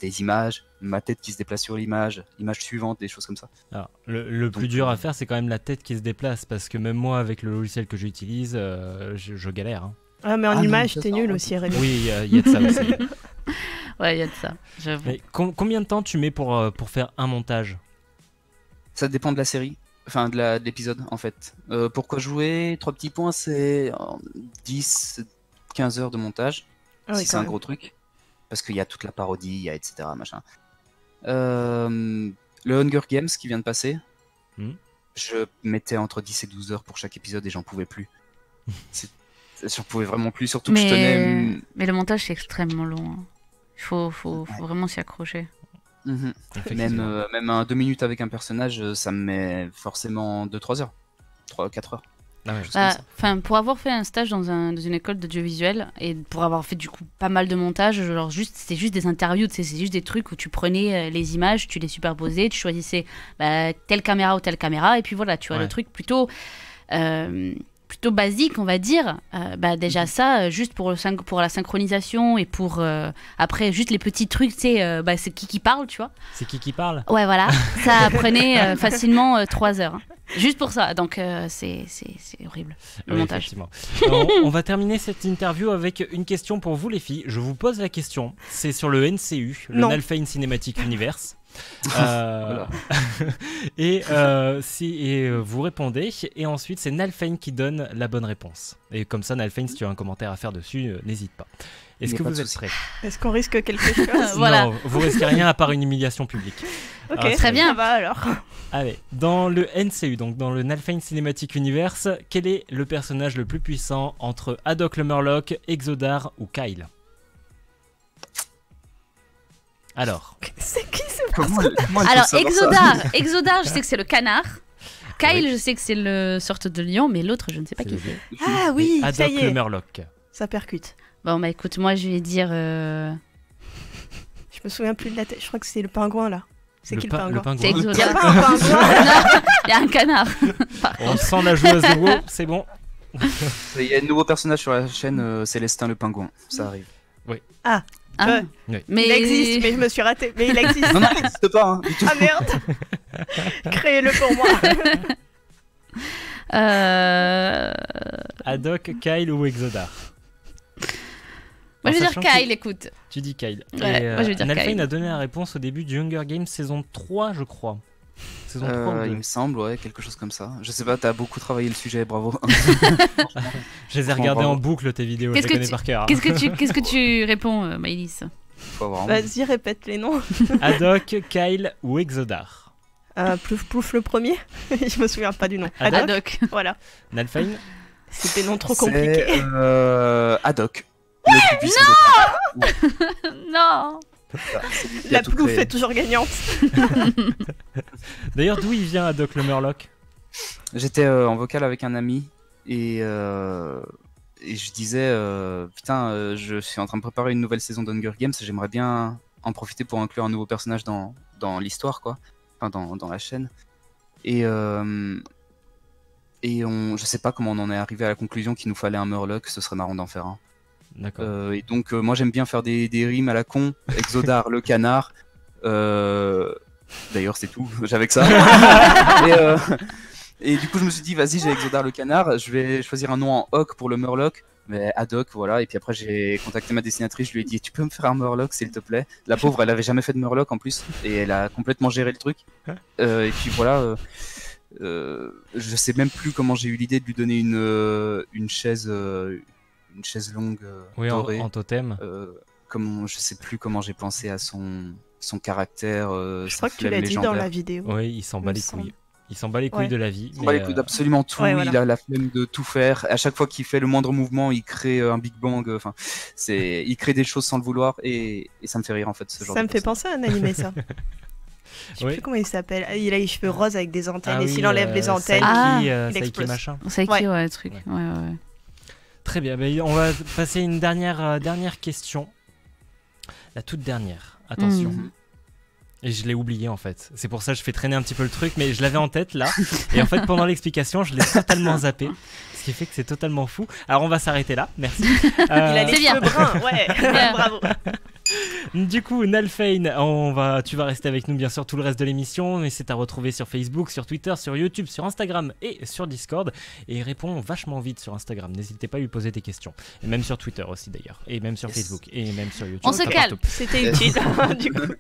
Des images, ma tête qui se déplace sur l'image suivante, des choses comme ça. Alors, le plus dur à faire, c'est quand même la tête qui se déplace, parce que même moi, avec le logiciel que j'utilise, je galère. Hein. Ah, mais en Ah, image, non, t'es ça, nul ça, aussi, Rémi. Oui, il y a de ça aussi. Ouais, il y a de ça. J'avoue. Mais combien de temps tu mets pour faire un montage? Ça dépend de la série, enfin de l'épisode en fait. Pourquoi jouer 3 petits points, c'est 10-15 heures de montage, Ah oui, si c'est quand un même. gros truc. Parce qu'il y a toute la parodie, il y a etc. machin. Le Hunger Games qui vient de passer, je mettais entre 10 et 12 heures pour chaque épisode et j'en pouvais plus. J'en pouvais vraiment plus, surtout que je tenais... Mais le montage, c'est extrêmement long. Hein. Il faut vraiment s'y accrocher. Mhm. Effectivement. Même un 2 minutes avec un personnage, ça me met forcément 2-3 heures. 3-4 heures. Ah ouais. Chose comme ça. Enfin, pour avoir fait un stage dans une école d'audiovisuel et pour avoir fait du coup pas mal de montage, genre c'était juste des interviews, c'est juste des trucs où tu prenais les images, tu les superposais, tu choisissais telle caméra ou telle caméra et puis voilà, tu vois Ouais. le truc plutôt basique, on va dire. Déjà ça, juste pour la synchronisation et pour après juste les petits trucs, tu sais, c'est qui parle, tu vois. C'est qui parle? Ouais, voilà, ça prenait facilement 3 heures. Hein. Juste pour ça, donc c'est horrible, le Oui, montage. effectivement. On va terminer cette interview avec une question pour vous les filles. Je vous pose la question, c'est sur le NCU, le Non. Nalfane Cinematic Universe. Voilà. Et vous répondez, et ensuite c'est Nalfane qui donne la bonne réponse. Et comme ça, Nalfane, si tu as un commentaire à faire dessus, n'hésite pas. Est-ce Il y a que pas vous de êtes souci. prêts? Est-ce qu'on risque quelque chose? Voilà. Non, vous risquez rien à part une humiliation publique. Ok, Ah, très bien. Ça va alors. Allez, dans le NCU, donc dans le Nalfane Cinematic Universe, quel est le personnage le plus puissant entre Haddock le Murloc, Exodar ou Kyle? Alors, C'est qui ce Comment elle peut Alors, savoir ça Exodar, je sais que c'est le canard. Kyle, je sais que c'est le sorte de lion, mais l'autre, je ne sais pas c'est qui le- c'est. Ah oui, ça Haddock y le est. Murloc. Ça percute. Bon, bah écoute, moi, je vais dire. Je me souviens plus de la tête. Je crois que c'est le pingouin là. C'est qui le pingouin C'est Il y a Exodar. pas un pingouin. Non, il y a un canard. On sent la joueuse de WoW, c'est bon. Il y a un nouveau personnage sur la chaîne, Célestin le pingouin. Ça arrive. Hein. Oui. Mais Il existe, mais je me suis ratée. Mais il existe. Non, il n'existe pas. Hein, du tout. Ah merde. Créez-le pour moi. Haddock, Kyle ou Exodar? Moi, je vais En dire sachant que- Kyle, écoute. Tu dis Kyle. Ouais, Et, moi, je vais dire Nalfane Kyle. a donné la réponse au début du Hunger Games saison 3, je crois. Saison 3 ou Il 2. me semble, ouais, quelque chose comme ça. Je sais pas, t'as beaucoup travaillé le sujet, bravo. Je les ai regardés en boucle tes vidéos, je Qu'est-ce les que connais tu- par cœur. Qu'est-ce que tu réponds, Maëlys? Faut avoir envie. Vas-y, répète les noms. Haddock, Kyle ou Exodar? Plouf plouf le premier. Je me souviens pas du nom. Haddock. Haddock. Voilà. Nalfane? C'est des noms trop compliqués. C'est Haddock. Le plus puissant de Non. tous. La plouf est toujours gagnante. D'ailleurs, d'où il vient Haddock le Murloc? J'étais en vocal avec un ami et je disais putain, je suis en train de préparer une nouvelle saison d'Hunger Games, j'aimerais bien en profiter pour inclure un nouveau personnage dans l'histoire, quoi, enfin dans la chaîne. Et je sais pas comment on en est arrivé à la conclusion qu'il nous fallait un Murloc, ce serait marrant d'en faire un. D'accord. Et donc moi j'aime bien faire des rimes à la con. Exodar le canard. D'ailleurs c'est tout, j'avais que ça. Et du coup je me suis dit vas-y, j'ai Exodar le canard, je vais choisir un nom en hoc pour le Murloc. Mais ad hoc, voilà. Et puis après, j'ai contacté ma dessinatrice. Je lui ai dit, tu peux me faire un Murloc, s'il te plaît. La pauvre, elle avait jamais fait de Murloc en plus, et elle a complètement géré le truc. Et puis voilà. Je sais même plus comment j'ai eu l'idée de lui donner une chaise longue dorée. En totem. Je sais plus comment j'ai pensé à son caractère. Je crois que tu l'as dit dans la vidéo. Oui, il s'en bat les couilles. Il s'en bat les couilles de la vie. Il s'en bat les couilles d'absolument tout. Ouais, voilà. Il a la flemme de tout faire. À chaque fois qu'il fait le moindre mouvement, il crée un Big Bang. Enfin, il crée des choses sans le vouloir et ça me fait rire en fait. Ça me fait penser à un animé ça. Je sais plus comment il s'appelle. Il a les cheveux roses avec des antennes et s'il enlève les antennes, il explose. Machin. Saiki, ouais, le truc. Ouais. Très bien. On va passer une dernière question. La toute dernière. Attention. Et je l'ai oublié en fait. C'est pour ça que je fais traîner un petit peu le truc, mais je l'avais en tête là. Et en fait, pendant l'explication, je l'ai totalement zappé. Ce qui fait que c'est totalement fou. Alors on va s'arrêter là. Merci. Il a les cheveux bruns, ouais. Bravo. Du coup, Nalfane, tu vas rester avec nous bien sûr tout le reste de l'émission, mais c'est à retrouver sur Facebook, sur Twitter, sur YouTube, sur Instagram et sur Discord. Et il répond vachement vite sur Instagram. N'hésitez pas à lui poser des questions. Et même sur Twitter aussi d'ailleurs. Et même sur Facebook. Et même sur YouTube. On se calme. C'était utile du coup.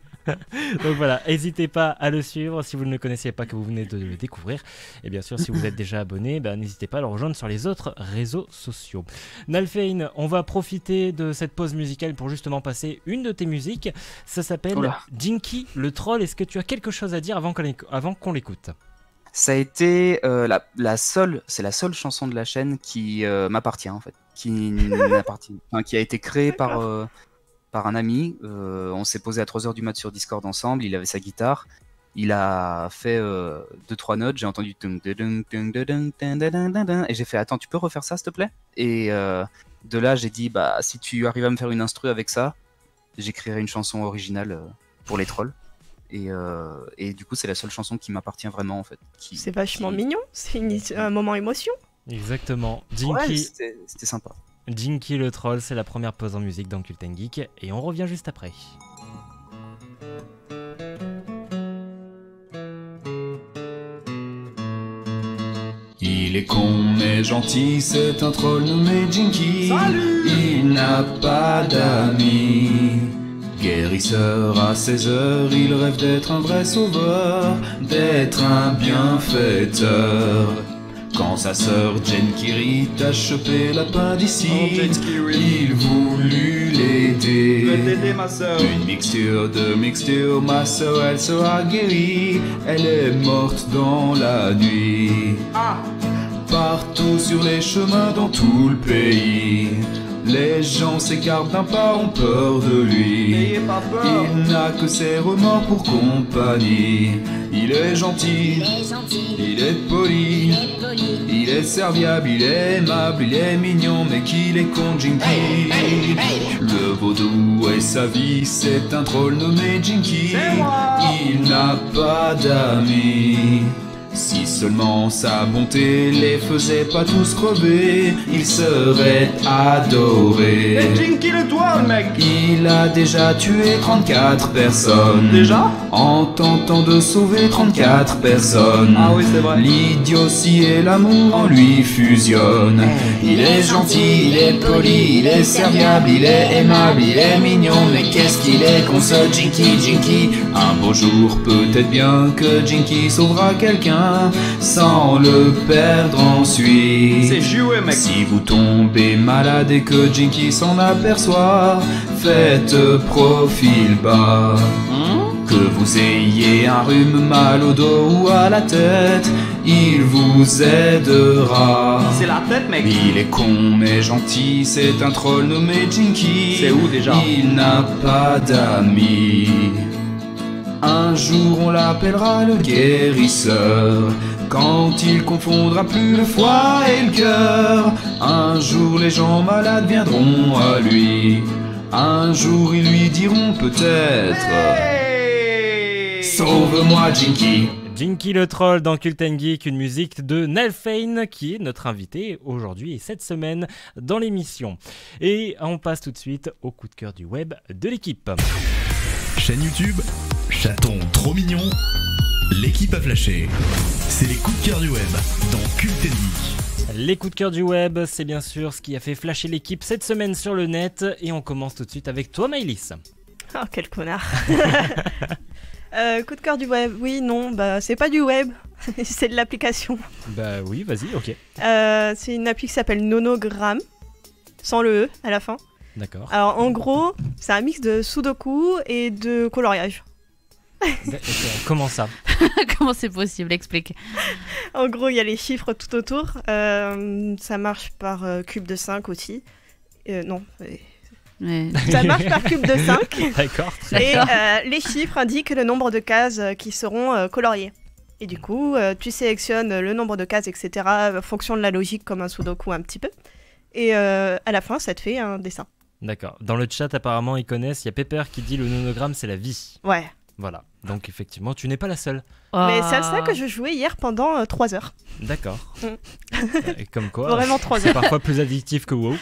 Donc voilà, n'hésitez pas à le suivre si vous ne le connaissiez pas, que vous venez de le découvrir. Et bien sûr, si vous êtes déjà abonné, n'hésitez pas à le rejoindre sur les autres réseaux sociaux. Nalfane, on va profiter de cette pause musicale pour justement passer une de tes musiques. Ça s'appelle Jinky le troll. Est-ce que tu as quelque chose à dire avant qu'on l'écoute ? Ça a été la seule chanson de la chaîne qui m'appartient en fait, qui a été créée par un ami. On s'est posé à 3h du mat sur Discord ensemble, il avait sa guitare, il a fait 2-3 notes, j'ai entendu et j'ai fait attends, tu peux refaire ça s'il te plaît? Et de là j'ai dit si tu arrives à me faire une instru avec ça, j'écrirai une chanson originale pour les trolls. Et du coup c'est la seule chanson qui m'appartient vraiment en fait. C'est vachement mignon, c'est un moment émotion. Exactement. Jinky, ouais, c'était sympa. Jinky le troll, c'est la première pause en musique dans Cult & Geek et on revient juste après. Il est con mais gentil, c'est un troll nommé Jinky. Salut. Il n'a pas d'amis. Guérisseur à 16h, il rêve d'être un vrai sauveur, d'être un bienfaiteur. Quand sa sœur Jenkiri a chopé l'appendicite, il voulut l'aider. Une mixture de mixture, ma sœur elle sera guérie. Elle est morte dans la nuit. Partout sur les chemins dans tout le pays, les gens s'écartent d'un pas, ont peur de lui. Il n'a que ses remords pour compagnie. Il est gentil, il est poli, il est serviable, il est aimable, il est mignon, mais qu'il est con, Jinky. Le vaudou est sa vie, c'est un troll nommé Jinky. Il n'a pas d'amis. Si seulement sa bonté les faisait pas tous crever, il serait adoré. Et Jinky le toit, mec! Il a déjà tué 34 personnes. Déjà? En tentant de sauver 34 personnes. Ah oui, c'est vrai. L'idiotie et l'amour en lui fusionnent. Il est gentil, il est poli, il est serviable, il est aimable, il est mignon, mais qu'est-ce qu'il est con ce Jinky. Un beau jour, peut-être bien que Jinky sauvera quelqu'un sans le perdre ensuite. C'est joué, mec. Si vous tombez malade et que Jinky s'en aperçoit, faites profil bas. Que vous ayez un rhume, mal au dos ou à la tête, il vous aidera. C'est la tête, mec. Il est con mais gentil, c'est un troll nommé Jinky. C'est où déjà? Il n'a pas d'amis. Un jour on l'appellera le guérisseur, quand il confondra plus le foie et le cœur. Un jour les gens malades viendront à lui. Un jour ils lui diront peut-être: sauve-moi Jinky. Jinky le Troll dans Cult & Geek, une musique de Nelfane qui est notre invité aujourd'hui et cette semaine dans l'émission. Et on passe tout de suite au coup de cœur du web de l'équipe. Chaîne YouTube, chaton trop mignon, l'équipe a flashé. C'est les coups de cœur du web dans Cult & Geek. Les coups de cœur du web, c'est bien sûr ce qui a fait flasher l'équipe cette semaine sur le net. Et on commence tout de suite avec toi, Maëlys. Oh, quel connard. Coup de cœur du web, oui, non, bah c'est pas du web, c'est de l'application. Bah oui, vas-y, ok. C'est une appli qui s'appelle Nonogram, sans le E à la fin. D'accord. Alors en gros, c'est un mix de sudoku et de coloriage. Comment ça? Comment c'est possible? Explique. En gros, il y a les chiffres tout autour. Ça marche par cube de 5 aussi. Non. Ouais. Ça marche par cube de 5. D'accord. Et les chiffres indiquent le nombre de cases qui seront coloriées. Et du coup, tu sélectionnes le nombre de cases, etc. Fonction de la logique comme un sudoku un petit peu. Et à la fin, ça te fait un dessin. D'accord. Dans le chat, apparemment, ils connaissent. Il y a Pepper qui dit le nonogramme, c'est la vie. Ouais. Voilà. Donc, effectivement, tu n'es pas la seule. Mais c'est à ça que je jouais hier pendant 3 heures. D'accord. Et comme quoi, vraiment 3 c'est heures. parfois plus addictif que WoW.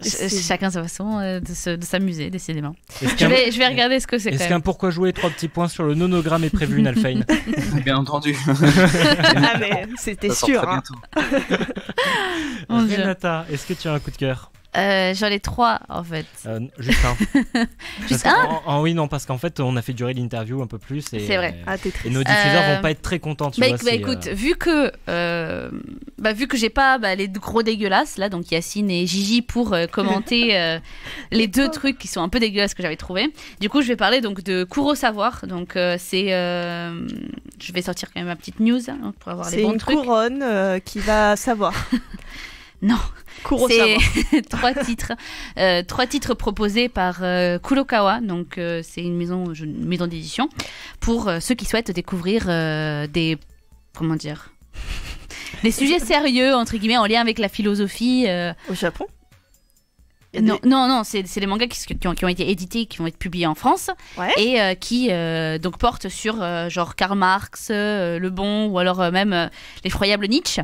Chacun sa façon de s'amuser, décidément. Je vais regarder ce que c'est. Est-ce qu'un pourquoi jouer 3 petits points sur le nonogramme est prévu, Nelfane? Bien entendu. Ah mais c'était Ça sort sûr. très Hein. bientôt. Renata, est-ce que tu as un coup de cœur? J'en ai 3 en fait. Juste un. Juste un? Oui, non, parce qu'en fait, on a fait durer l'interview un peu plus. Et, c'est vrai. Ah, t'es et triste. nos diffuseurs vont pas être très contents, tu vois. Écoute, vu que j'ai pas les gros dégueulasses là, donc Yacine et Gigi pour commenter les 2 trucs qui sont un peu dégueulasses que j'avais trouvé. Du coup, je vais parler donc de Kuro Savoir. Donc je vais sortir quand même ma petite news hein, pour avoir les bons trucs. C'est une couronne qui va savoir. Non. Kuro C'est Savoir. 3 titres proposés par Kurokawa, donc c'est une maison d'édition pour ceux qui souhaitent découvrir des sujets sérieux entre guillemets en lien avec la philosophie. Au Japon? Non, c'est les mangas qui ont été édités, qui vont être publiés en France, ouais. Et qui donc portent sur genre Karl Marx, Le Bon, ou alors même l'effroyable Nietzsche.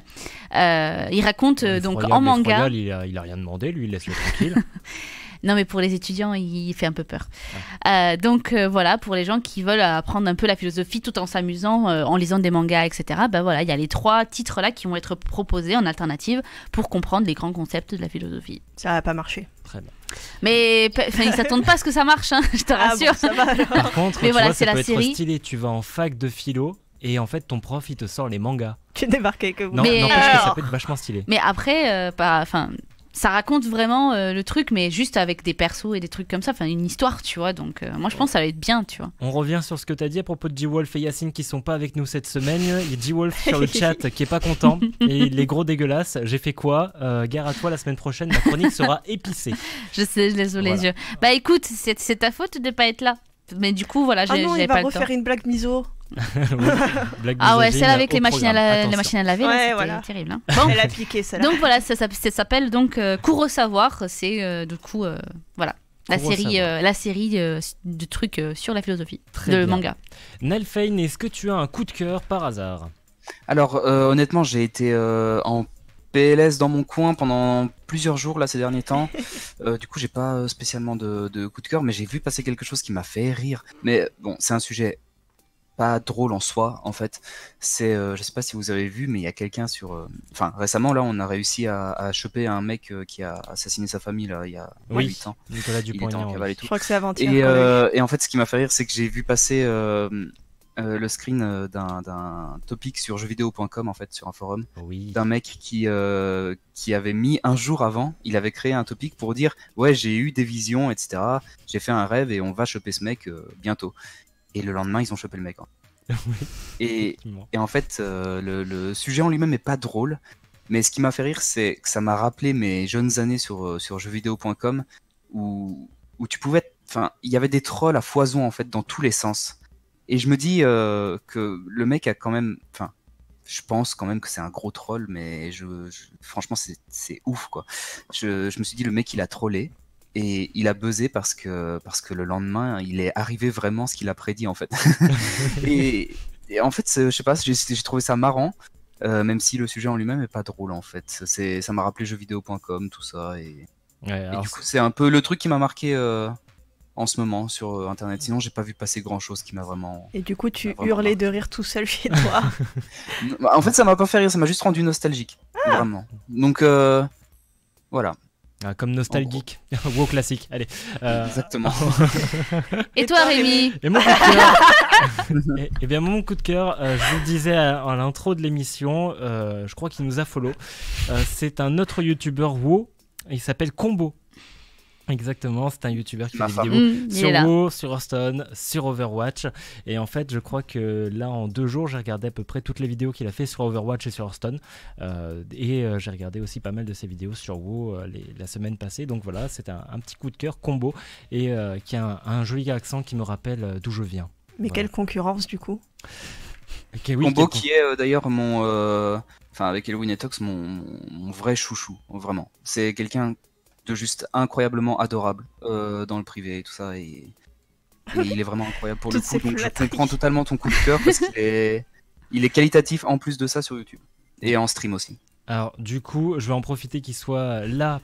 Il raconte donc en manga. Il a rien demandé, lui, il laisse-le tranquille. Non, mais pour les étudiants, il fait un peu peur. Donc voilà, pour les gens qui veulent apprendre un peu la philosophie tout en s'amusant, en lisant des mangas, etc. Bah voilà, il y a les 3 titres là qui vont être proposés en alternative pour comprendre les grands concepts de la philosophie. Ça va pas marcher. Très bien. Mais ils s'attendent pas à ce que ça marche, hein, je te rassure. Bon, ça va, alors. Par contre, mais tu voilà, vois, c'est ça la peut être série. stylé. Tu vas en fac de philo et en fait, ton prof, il te sort les mangas. Tu débarques avec vous. Non, Mais n'empêche que ça alors peut être vachement stylé. Mais après, ça raconte vraiment le truc, mais juste avec des persos et des trucs comme ça, enfin une histoire, tu vois. Donc moi, je pense que ça va être bien, tu vois. On revient sur ce que tu as dit à propos de G-Wolf et Yacine qui sont pas avec nous cette semaine. Il y a G-Wolf sur le chat qui est pas content. Et les gros dégueulasses, j'ai fait quoi? Gare à toi, la semaine prochaine, ma chronique sera épicée. Je sais, je l'ai sous les yeux. Bah écoute, c'est ta faute de pas être là. Mais du coup, voilà, Ah non, j'ai il pas va le temps. refaire une blague miso. Blague Ah ouais, misogyne celle avec au les machines programme. à laver, Ouais, là, c'était voilà. terrible. Hein. Bon, Elle a piqué celle-là. donc voilà, ça s'appelle donc Kuro Savoir. C'est du coup, voilà. Kuro La série de trucs sur la philosophie, Très de bien. manga. Nelfane, est-ce que tu as un coup de cœur par hasard? Alors, honnêtement, j'ai été en PLS dans mon coin pendant plusieurs jours là ces derniers temps. Du coup, j'ai pas spécialement de coup de cœur, mais j'ai vu passer quelque chose qui m'a fait rire. Mais bon, c'est un sujet pas drôle en soi, en fait. C'est, je sais pas si vous avez vu, mais il y a quelqu'un sur... Enfin, récemment, là, on a réussi à choper un mec qui a assassiné sa famille, là, il y a 8 ans. Nicolas Il était Dupont-Aignan. en cavale et tout. Je crois que c'est avant-hier. Et en fait, ce qui m'a fait rire, c'est que j'ai vu passer le screen d'un topic sur jeuxvideo.com, en fait, sur un forum, Oui. d'un mec qui avait mis un jour avant, il avait créé un topic pour dire « Ouais, j'ai eu des visions, etc. J'ai fait un rêve et on va choper ce mec bientôt. » Et le lendemain, ils ont chopé le mec. Hein. Et en fait, le sujet en lui-même est pas drôle, mais ce qui m'a fait rire, c'est que ça m'a rappelé mes jeunes années sur jeuxvideo.com où tu pouvais... Enfin, il y avait des trolls à foison, en fait, dans tous les sens. Et je me dis que le mec a quand même... Enfin, je pense quand même que c'est un gros troll, mais franchement, c'est ouf, quoi. Je me suis dit, le mec, il a trollé. Et il a buzzé parce que le lendemain, il est arrivé vraiment ce qu'il a prédit, en fait. et et en fait, je sais pas, j'ai trouvé ça marrant, même si le sujet en lui-même est pas drôle en fait. Ça m'a rappelé jeuxvideo.com, tout ça, et du coup, c'est un peu le truc qui m'a marqué en ce moment sur internet. Sinon, j'ai pas vu passer grand chose qui m'a vraiment. Et du coup, tu hurlais de rire tout seul chez toi. En fait, ça m'a pas fait rire, ça m'a juste rendu nostalgique, vraiment. Donc voilà. Comme nostalgique, WoW classique, allez. Exactement. Et toi, Rémi? Et mon coup de cœur, et bien mon coup de cœur, je vous le disais à l'intro de l'émission, je crois qu'il nous a follow. C'est un autre youtubeur WoW, il s'appelle Combo. Exactement, c'est un youtubeur qui fait des vidéos sur WoW, sur Hearthstone, sur Overwatch. Et en fait, je crois que là, en 2 jours, j'ai regardé à peu près toutes les vidéos qu'il a fait sur Overwatch et sur Hearthstone. J'ai regardé aussi pas mal de ses vidéos sur WoW la semaine passée. Donc voilà, c'est un petit coup de cœur Combo et qui a un joli accent qui me rappelle d'où je viens. Mais quelle concurrence du coup. Combo qui est d'ailleurs avec Elwin et Tox, mon vrai chouchou, vraiment. C'est quelqu'un de juste incroyablement adorable dans le privé et tout ça, et il est vraiment incroyable pour le coup, donc je comprends totalement ton coup de cœur parce qu'il est qualitatif en plus de ça sur YouTube et en stream aussi. Alors du coup, je vais en profiter qu'il soit là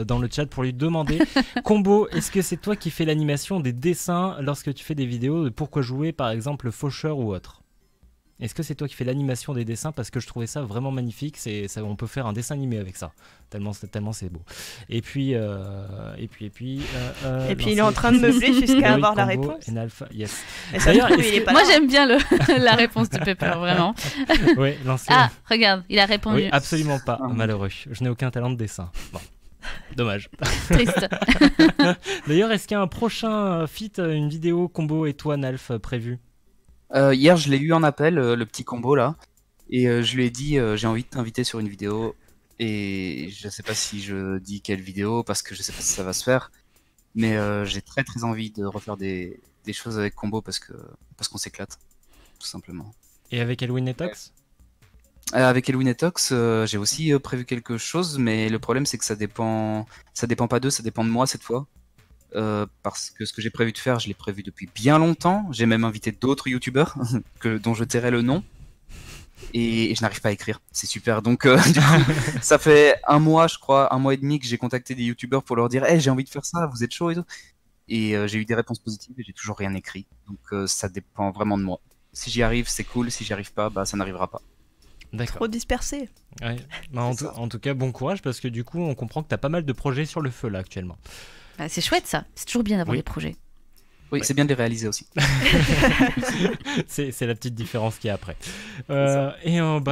dans le chat pour lui demander Combo, est-ce que c'est toi qui fais l'animation des dessins lorsque tu fais des vidéos de Pourquoi jouer, par exemple Faucheur ou autre? Est-ce que c'est toi qui fais l'animation des dessins? Parce que je trouvais ça vraiment magnifique. On peut faire un dessin animé avec ça. Tellement c'est beau. Et puis, il est en train de meubler jusqu'à avoir la réponse. Yes. Moi j'aime bien la réponse de Pepper, vraiment. Oui, ah, regarde, il a répondu. Oui, absolument pas. Malheureux. Je n'ai aucun talent de dessin. Bon. Dommage. Triste. D'ailleurs, est-ce qu'il y a un prochain feat, une vidéo Combo et toi, Nalf, prévu? Hier, je l'ai eu en appel, le petit Combo là, et je lui ai dit j'ai envie de t'inviter sur une vidéo, et je sais pas si je dis quelle vidéo parce que je sais pas si ça va se faire, mais j'ai très très envie de refaire des choses avec Combo parce qu'on s'éclate, tout simplement. Et avec Elwin et Tox? Avec Elwin et Tox, j'ai aussi prévu quelque chose, mais le problème c'est que ça dépend pas d'eux, ça dépend de moi cette fois. Parce que ce que j'ai prévu de faire, je l'ai prévu depuis bien longtemps. J'ai même invité d'autres youtubeurs dont je tairai le nom, et je n'arrive pas à écrire. C'est super. Donc du coup, ça fait 1 mois, je crois, 1 mois et demi que j'ai contacté des youtubeurs pour leur dire hey, j'ai envie de faire ça, vous êtes chaud et tout. Et j'ai eu des réponses positives et j'ai toujours rien écrit. Donc ça dépend vraiment de moi. Si j'y arrive, c'est cool. Si j'y arrive pas, ça n'arrivera pas. Trop dispersé. Ouais. En tout cas, bon courage parce que du coup, on comprend que tu as pas mal de projets sur le feu là actuellement. Bah, c'est chouette ça, c'est toujours bien d'avoir des projets. Oui, c'est bien de les réaliser aussi. c'est la petite différence qu'il y a après.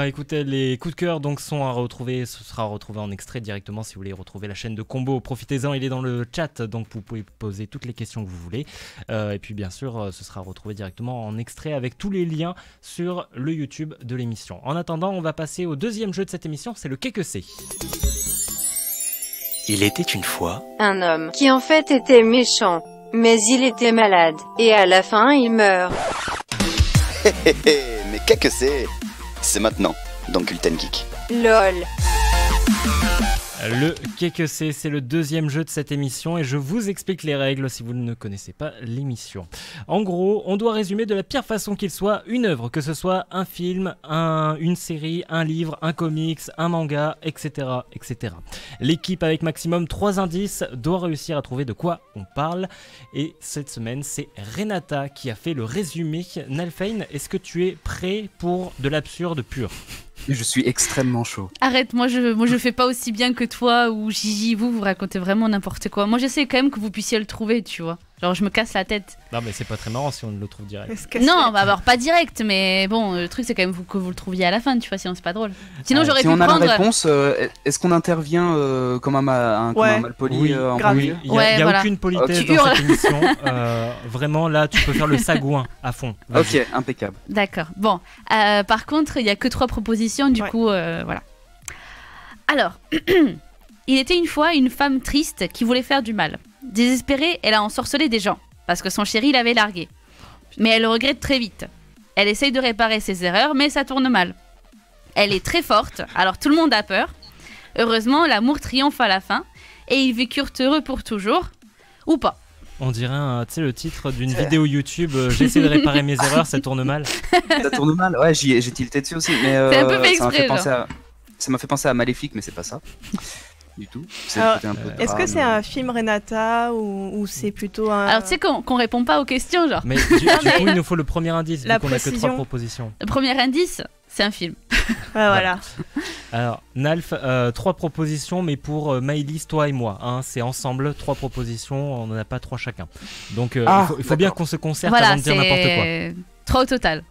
Écoutez, les coups de cœur donc sont à retrouver, ce sera retrouvé en extrait directement si vous voulez retrouver la chaîne de Combo. Profitez-en, il est dans le chat, donc vous pouvez poser toutes les questions que vous voulez. Et puis bien sûr, ce sera retrouvé directement en extrait avec tous les liens sur le YouTube de l'émission. En attendant, on va passer au deuxième jeu de cette émission, c'est le Qu'est-ce que c'est. Il était une fois un homme qui en fait était méchant, mais il était malade, et à la fin il meurt. Mais qu'est-ce que c'est? C'est maintenant, dans Culten Geek. LOL. Le Qu'est-ce que c'est le deuxième jeu de cette émission et je vous explique les règles si vous ne connaissez pas l'émission. En gros, on doit résumer de la pire façon qu'il soit une œuvre, que ce soit un film, une série, un livre, un comics, un manga, etc. etc. L'équipe avec maximum 3 indices doit réussir à trouver de quoi on parle. Et cette semaine, c'est Renata qui a fait le résumé. Nalfein, est-ce que tu es prêt pour de l'absurde pur ? Je suis extrêmement chaud. Arrête, moi je fais pas aussi bien que toi ou Gigi, vous racontez vraiment n'importe quoi. Moi j'essaie quand même que vous puissiez le trouver, tu vois. Genre je me casse la tête. Non mais c'est pas très marrant si on le trouve direct. Non, bah alors pas direct, mais bon, le truc c'est quand même que vous le trouviez à la fin, tu vois, sinon c'est pas drôle. Sinon j'aurais pu prendre... Si on a la réponse, est-ce qu'on intervient comme un malpoli oui, en premier? Il n'y a aucune politesse dans cette émission. Vraiment là, tu peux faire le sagouin à fond. Ok, impeccable. D'accord, bon. Par contre, il n'y a que 3 propositions, du coup, voilà. Alors, il était une fois une femme triste qui voulait faire du mal. Désespérée, elle a ensorcelé des gens, parce que son chéri l'avait larguée. Mais elle le regrette très vite. Elle essaye de réparer ses erreurs, mais ça tourne mal. Elle est très forte, alors tout le monde a peur. Heureusement, l'amour triomphe à la fin, et ils vécurent heureux pour toujours. Ou pas. On dirait, tu sais, le titre d'une vidéo YouTube. J'essaie de réparer mes erreurs, ça tourne mal. Ça tourne mal. Ouais, j'ai tilté dessus aussi, mais c'est un peu fait exprès, ça m'a fait penser à Maléfique, mais c'est pas ça. Du tout. Est-ce que c'est un film Renata ou c'est plutôt un... Alors tu sais qu'on répond pas aux questions genre. Mais du coup il nous faut le premier indice vu qu'on a que 3 propositions. Le premier indice, c'est un film. Voilà. Alors Nalf, 3 propositions mais pour Maëlys, toi et moi. Hein, c'est ensemble 3 propositions, on n'en a pas 3 chacun. Donc il faut bien qu'on se concerte avant de dire n'importe quoi. 3 au total.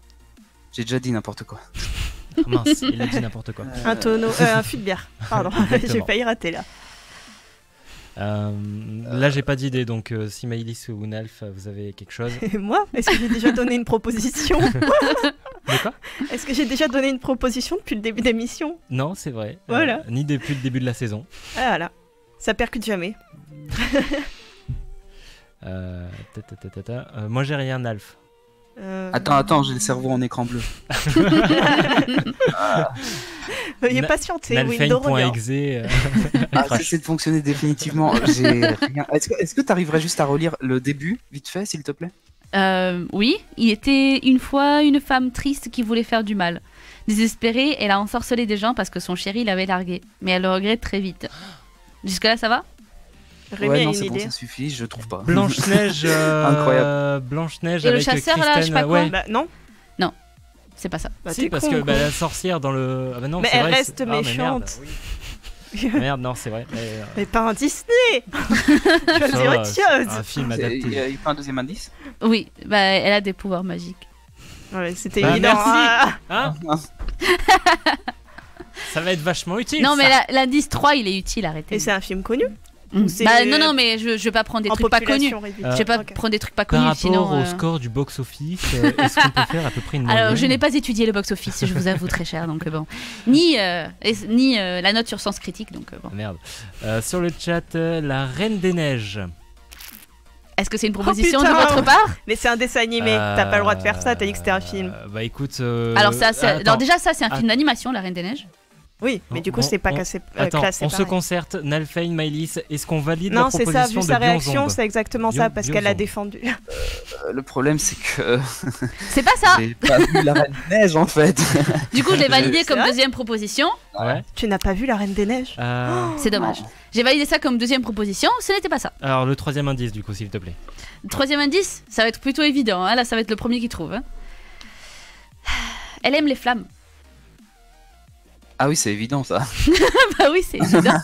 J'ai déjà dit n'importe quoi. Mince, il a dit n'importe quoi. Un tonneau, un fût de bière. Pardon, j'ai failli rater là. Là, j'ai pas d'idée, donc si Maëlys ou Nalf, vous avez quelque chose. Et moi, est-ce que j'ai déjà donné une proposition? De quoi? Est-ce que j'ai déjà donné une proposition depuis le début de l'émission? Non, c'est vrai. Voilà. Ni depuis le début de la saison. Ah, voilà. Ça percute jamais. Moi, j'ai rien, Nalf. Attends, j'ai le cerveau en écran bleu. Veuillez patienter, Nalfane.exe. J'essaie de fonctionner définitivement. J'ai rien. Est-ce que tu arriverais juste à relire le début, vite fait, s'il te plaît? Oui, il était une fois une femme triste qui voulait faire du mal. Désespérée, elle a ensorcelé des gens parce que son chéri l'avait larguée. Mais elle le regrette très vite. Jusque-là, ça va? Rémi a une c'est idée. Bon, ça suffit, je trouve pas. Blanche-Neige. Incroyable. Blanche-Neige et avec le chasseur Kristen, là, je sais pas quoi. ouais. Bah, non. Non, c'est pas ça. Si, parce que la sorcière dans le. Ah bah non, mais c'est elle vrai, reste méchante. Merde, non, c'est vrai. Mais pas un Disney. Je veux dire autre chose. Un film adapté. Il y a pas un deuxième indice? Oui, bah elle a des pouvoirs magiques. Ouais, c'était évident. Merci. Hein ça va être vachement utile. Non, mais l'indice 3, il est utile, arrêtez. Et c'est un film connu? Bah, non, mais je vais pas prendre des trucs pas connus. Je vais pas prendre des trucs pas connus. Par sinon, rapport au score du box-office, est-ce qu'on peut faire à peu près une moyenne? Alors, je n'ai pas étudié le box-office, je vous avoue, très cher, donc bon. Ni la note sur Sens Critique, donc bon. Merde. Sur le chat, La Reine des Neiges. Est-ce que c'est une proposition de votre part? Mais c'est un dessin animé, t'as pas le droit de faire ça, t'as dit que c'était un film. Bah écoute. Alors, déjà, ça, c'est un film d'animation, La Reine des Neiges. Oui, mais du coup, c'est pas classé. On se concerte, Nalfane, Maëlys, est-ce qu'on valide la proposition de Non, c'est ça, vu sa réaction, Bionzombe? c'est exactement ça, parce qu'elle a défendu. Le problème, c'est que. C'est pas ça! J'ai pas vu La Reine des Neiges, en fait. Du coup, je l'ai validé comme deuxième proposition. Ouais. Tu n'as pas vu La Reine des Neiges? C'est dommage. J'ai validé ça comme deuxième proposition, ce n'était pas ça. Alors, le troisième indice, du coup, s'il te plaît. Le troisième indice, ça va être plutôt évident, hein. Là, ça va être le premier qui trouve. Hein. Elle aime les flammes. Ah oui, c'est évident ça. Bah oui, c'est évident.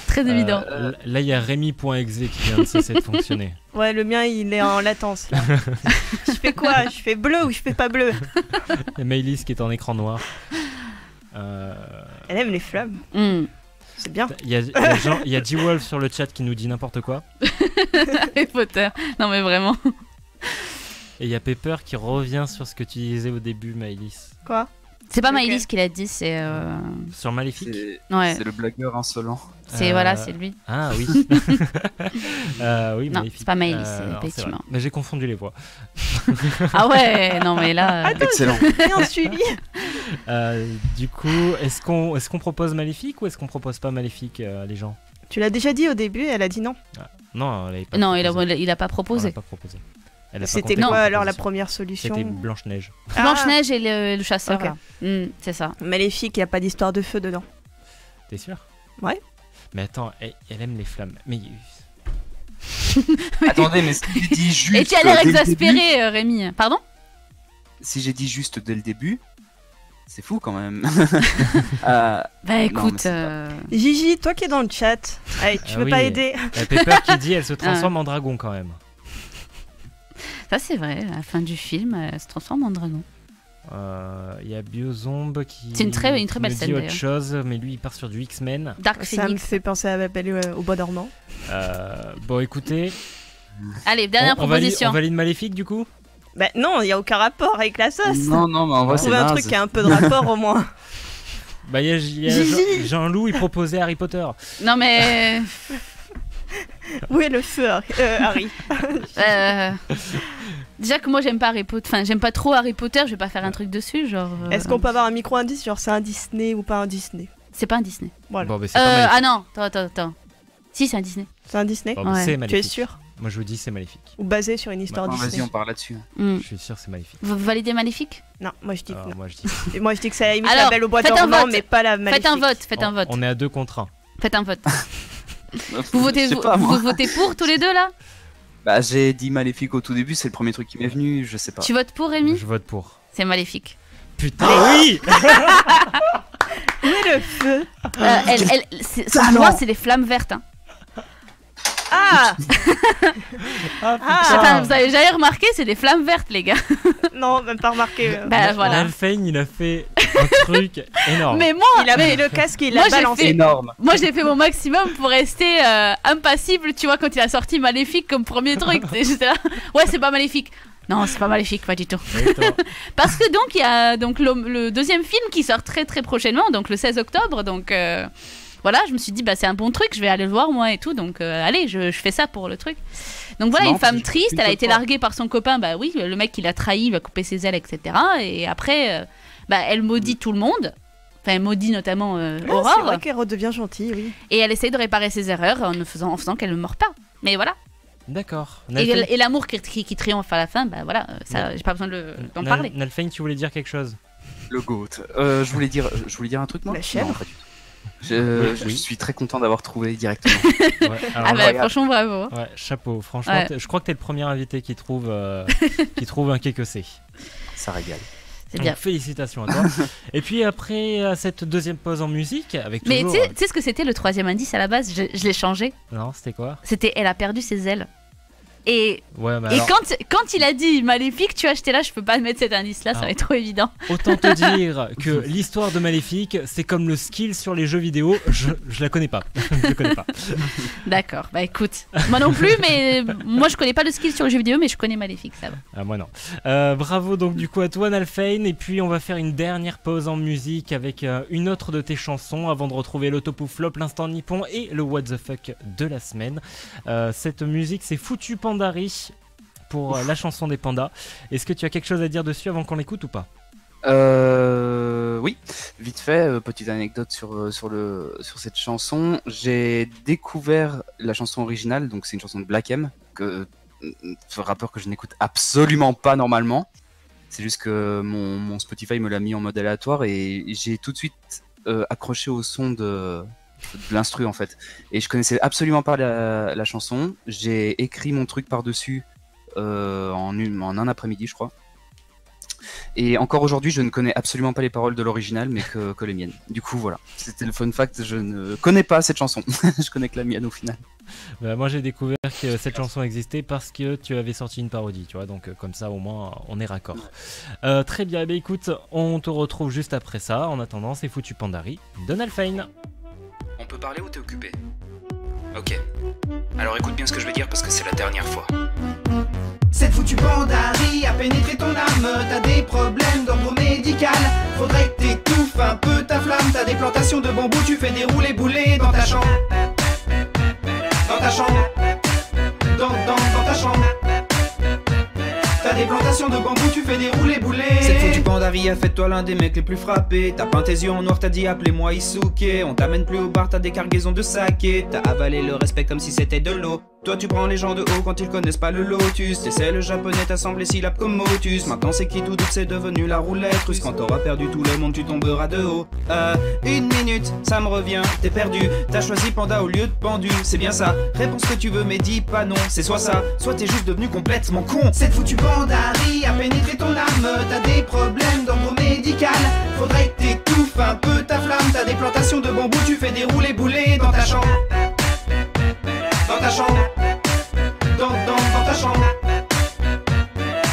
Très évident. Là, il y a Rémi.exe qui vient de cesser de fonctionner. Ouais, le mien, il est en latence. Là. Je fais quoi? Je fais bleu ou je fais pas bleu? Il y a Maëlys qui est en écran noir. Elle aime les flammes. C'est bien. Il y a G-Wolf sur le chat qui nous dit n'importe quoi. Harry Potter. Non mais vraiment. Et il y a Pepper qui revient sur ce que tu disais au début, Maëlys. Quoi? C'est pas Maëlys qui l'a dit, c'est... Sur Maléfique. C'est le blagueur insolent. Voilà, c'est lui. Ah oui. Oui, non, c'est pas Maëlys, effectivement. Mais j'ai confondu les voix. Ah ouais, non mais là... Excellent. Bien suivi. Du coup, est-ce qu'on propose Maléfique ou est-ce qu'on propose pas Maléfique, les gens? Tu l'as déjà dit au début, elle a dit non. Non, elle avait pas non, proposé. il a pas proposé. Elle a pas proposé. C'était quoi alors la première solution? C'était Blanche-Neige. Blanche-Neige et le chasseur. Okay. C'est ça. Maléfique, il n'y a pas d'histoire de feu dedans. T'es sûr? Ouais. Mais attends, elle aime les flammes. Mais... Attendez, mais si j'ai dit juste. Et tu as l'air exaspéré, Rémi. Pardon? Si j'ai dit juste dès le début, c'est fou quand même. Bah écoute. Gigi, toi qui es dans le chat, allez, tu veux pas aider? Pepper qui dit elle se transforme en dragon quand même. Ça c'est vrai, à la fin du film, elle se transforme en dragon. Il y a Biozombe qui c'est une très belle scène dit autre chose, mais lui il part sur du X-Men. Dark ça Phoenix. Me fait penser à Belle au bois dormant. Bon écoutez. Allez, dernière proposition. On valide Maléfique du coup? Bah non, il n'y a aucun rapport avec la sauce. Non, mais en vrai c'est trouver un truc qui a un peu de rapport au moins. Bah il y a Jean-Loup, il proposait Harry Potter. Non mais... Où est le feu, Harry? Déjà que moi j'aime pas Harry Potter, enfin j'aime pas trop Harry Potter, je vais pas faire un truc dessus, genre. Est-ce qu'on peut avoir un micro-indice, genre c'est un Disney ou pas un Disney? C'est pas un Disney. Voilà. Bon, bah, c'est pas ah non, attends. Si, c'est un Disney. C'est un Disney C'est Maléfique. Tu es sûr? Moi je vous dis c'est Maléfique. Ou basé sur une histoire Disney. Vas-y, on part là-dessus. Je suis sûr c'est Maléfique. Vous validez Maléfique? Non, moi je dis que non. Moi je dis. Et moi je dis que ça imite la Belle au bois dormant, mais pas la Maléfique. Faites un vote. On est à 2 contre 1. Faites un vote. Vous votez pour tous les deux là? Bah j'ai dit Maléfique au tout début, c'est le premier truc qui m'est venu, je sais pas. Tu votes pour, Rémi? Je vote pour. C'est Maléfique. Putain, oui. Où est le feu? Moi c'est les flammes vertes. Hein. Ah, Enfin, vous avez jamais remarqué, c'est des flammes vertes, les gars. Non, même pas remarqué. Bah voilà. Alphane, il a fait un truc énorme. Mais moi, il a pris le casque et il l'a balancé. Énorme. Moi, j'ai fait mon maximum pour rester impassible, tu vois, quand il a sorti Maléfique comme premier truc. J'étais là, ouais, c'est pas Maléfique. Non, c'est pas Maléfique, pas du tout. Parce que donc, il y a donc, le deuxième film qui sort très très prochainement, donc le 16 octobre, donc... Voilà, je me suis dit, bah, c'est un bon truc, je vais aller le voir moi et tout, donc allez, je fais ça pour le truc. Donc voilà, une femme triste, elle a été larguée par son copain, bah oui, le mec qui l'a trahi, il va couper ses ailes, etc. Et après, elle maudit tout le monde, enfin elle maudit notamment Aurore. C'est vrai qu'elle redevient gentille, oui. Et elle essaye de réparer ses erreurs en faisant qu'elle ne meurt pas. Mais voilà. D'accord. Et l'amour qui triomphe à la fin, bah voilà, ça, j'ai pas besoin d'en parler. Nalphane, tu voulais dire quelque chose? Le GOAT. Je voulais dire un truc, moi. La chèvre. Non, pas du tout. Je suis très content d'avoir trouvé directement. Franchement, bravo. Ouais, chapeau. Franchement, je crois que t'es le premier invité qui trouve un que c'est. Ça régale. C'est bien. Félicitations à toi. Et puis après cette deuxième pause en musique, avec Mais toujours... tu sais ce que c'était le troisième indice à la base? Je l'ai changé. Non, c'était quoi? C'était elle a perdu ses ailes. Et, alors... quand il a dit Maléfique, tu vois, j'étais là, je peux pas mettre cet indice-là, ça va être trop évident. Autant te dire que l'histoire de Maléfique, c'est comme le skill sur les jeux vidéo, je la connais pas. Je connais pas. D'accord, bah écoute, moi non plus, mais moi je connais pas le skill sur les jeux vidéo, mais je connais Maléfique, ça va. Ah, moi non. Bravo donc du coup à toi Nalphane, et puis on va faire une dernière pause en musique avec une autre de tes chansons avant de retrouver le top ou flop, l'instant nippon et le what the fuck de la semaine. Cette musique, c'est Foutu Pandari pour la chanson des pandas. Est-ce que tu as quelque chose à dire dessus avant qu'on l'écoute ou pas? Oui, vite fait, petite anecdote sur cette chanson. J'ai découvert la chanson originale, donc c'est une chanson de Black M, ce rappeur que je n'écoute absolument pas normalement. C'est juste que mon Spotify me l'a mis en mode aléatoire et j'ai tout de suite accroché au son de l'instru en fait. Et je connaissais absolument pas la chanson. J'ai écrit mon truc par-dessus en un après-midi, je crois. Et encore aujourd'hui, je ne connais absolument pas les paroles de l'original, mais que les miennes. Du coup, voilà. C'était le fun fact, je ne connais pas cette chanson. Je connais que la mienne au final. Bah, moi, j'ai découvert que cette chanson existait parce que tu avais sorti une parodie, tu vois. Donc, comme ça, au moins, on est raccord. Très bien. Bah, écoute, on te retrouve juste après ça. En attendant, c'est Foutu Pandari de Nalphane. On peut parler ou t'es occupé? Ok. Alors écoute bien ce que je veux dire parce que c'est la dernière fois. Cette foutue Pandari a pénétré ton âme. T'as des problèmes d'ordre médical. Faudrait que t'étouffes un peu ta flamme. T'as des plantations de bambou, tu fais des roulés boulés dans ta chambre. Dans ta chambre. Dans ta chambre. T'as des plantations de bambou, tu fais des roulés boulés. Cette foutue Pandari a fait de toi l'un des mecs les plus frappés. T'as peint tes yeux en noir, t'as dit appelez-moi Isuke. On t'amène plus au bar, t'as des cargaisons de saké. T'as avalé le respect comme si c'était de l'eau. Toi tu prends les gens de haut quand ils connaissent pas le lotus. T'essaies le japonais, t'as semblé syllabes comme motus. Maintenant c'est qui tout doute, c'est devenu la roulette russe. Quand t'auras perdu tout le monde, tu tomberas de haut. Une minute, ça me revient, t'es perdu. T'as choisi panda au lieu de pendu, c'est bien ça. Réponds ce que tu veux mais dis pas non. C'est soit ça, soit t'es juste devenu complètement con. Cette foutue Pandari a pénétré ton âme. T'as des problèmes d'ordre médical. Faudrait que t'étouffes un peu ta flamme. T'as des plantations de bambou, tu fais des roulés boulés dans ta chambre. Dans ta chambre. Dans ta chambre.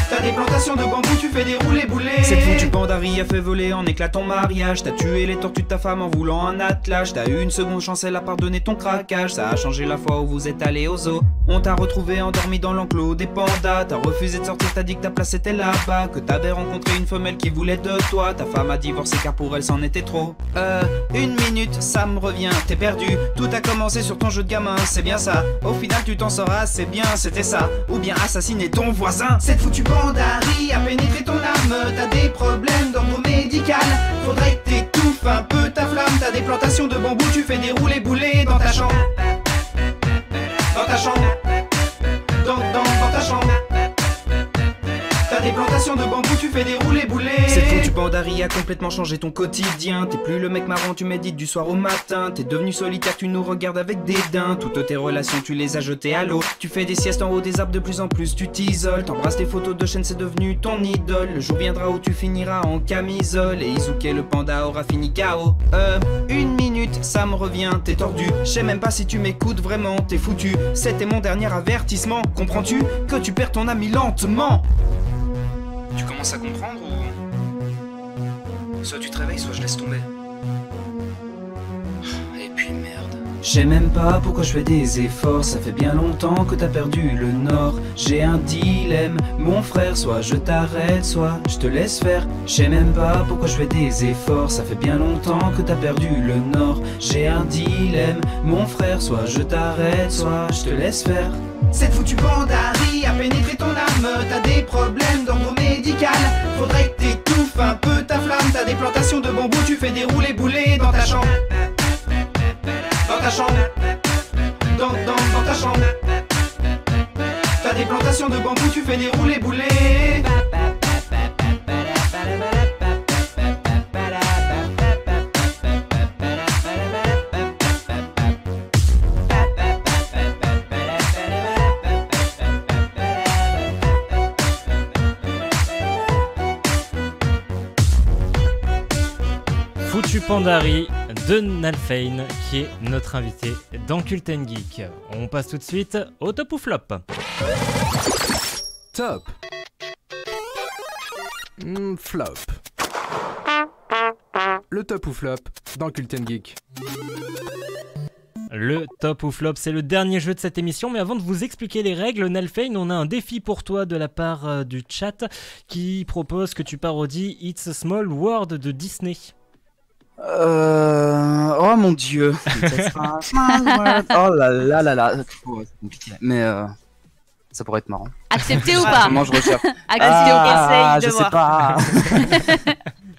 T'as des plantations de bambou, tu fais des roulés boulés. Cette foutue Pandari a fait voler en éclat ton mariage. T'as tué les tortues de ta femme en voulant un attelage. T'as eu une seconde chance, elle a pardonné ton craquage. Ça a changé la fois où vous êtes allé au zoo. On t'a retrouvé endormi dans l'enclos des pandas. T'as refusé de sortir, t'as dit que ta place était là-bas. Que t'avais rencontré une femelle qui voulait de toi. Ta femme a divorcé car pour elle c'en était trop. Une minute, ça me revient, t'es perdu. Tout a commencé sur ton jeu de gamin, c'est bien ça. Au final tu t'en sauras, c'est bien, c'était ça. Ou bien assassiner ton voisin. Cette foutue Pandari a pénétré ton âme. T'as des problèmes d'ordre médical. Faudrait que t'étouffes un peu ta flamme. T'as des plantations de bambou, tu fais des roulés boulés dans ta chambre. dans ta chambre. Dans ta chambre. T'as des plantations de bambou, tu fais des roulés-boulés. Cette foutue pandarie a complètement changé ton quotidien. T'es plus le mec marrant, tu médites du soir au matin. T'es devenu solitaire, tu nous regardes avec dédain. Toutes tes relations, tu les as jetées à l'eau. Tu fais des siestes en haut des arbres, de plus en plus tu t'isoles. T'embrasses tes photos de chaîne, c'est devenu ton idole. Le jour viendra où tu finiras en camisole. Et Izuke le panda aura fini KO. Une minute, ça me revient, t'es tordu. Je sais même pas si tu m'écoutes vraiment, t'es foutu. C'était mon dernier avertissement. Comprends-tu que tu perds ton ami lentement? Tu commences à comprendre ou... Soit tu te réveilles, soit je laisse tomber. Et puis merde. Je sais même pas pourquoi je fais des efforts. Ça fait bien longtemps que t'as perdu le nord. J'ai un dilemme, mon frère. Soit je t'arrête, soit je te laisse faire. Je sais même pas pourquoi je fais des efforts. Ça fait bien longtemps que t'as perdu le nord. J'ai un dilemme, mon frère. Soit je t'arrête, soit je te laisse faire. Cette foutue pandarie a pénétré ton âme. T'as des problèmes d'ordre médical. Faudrait que t'étouffes un peu ta flamme. T'as des plantations de bambou, tu fais des roulés-boulés dans ta chambre. Dans ta chambre. Dans ta chambre. T'as des plantations de bambou, tu fais des roulés-boulés. Foutu Pandari de Nalfane qui est notre invité dans Cult & Geek. On passe tout de suite au top ou flop. Top. Flop. Le top ou flop dans Cult & Geek. Le top ou flop, c'est le dernier jeu de cette émission, mais avant de vous expliquer les règles, Nalfane, on a un défi pour toi de la part du chat qui propose que tu parodies It's a Small World de Disney. Oh mon dieu. Oh là là là là. C'est compliqué. Mais ça pourrait être marrant. Accepté ou pas? Comment je recherche? Essaye de sais voir. pas.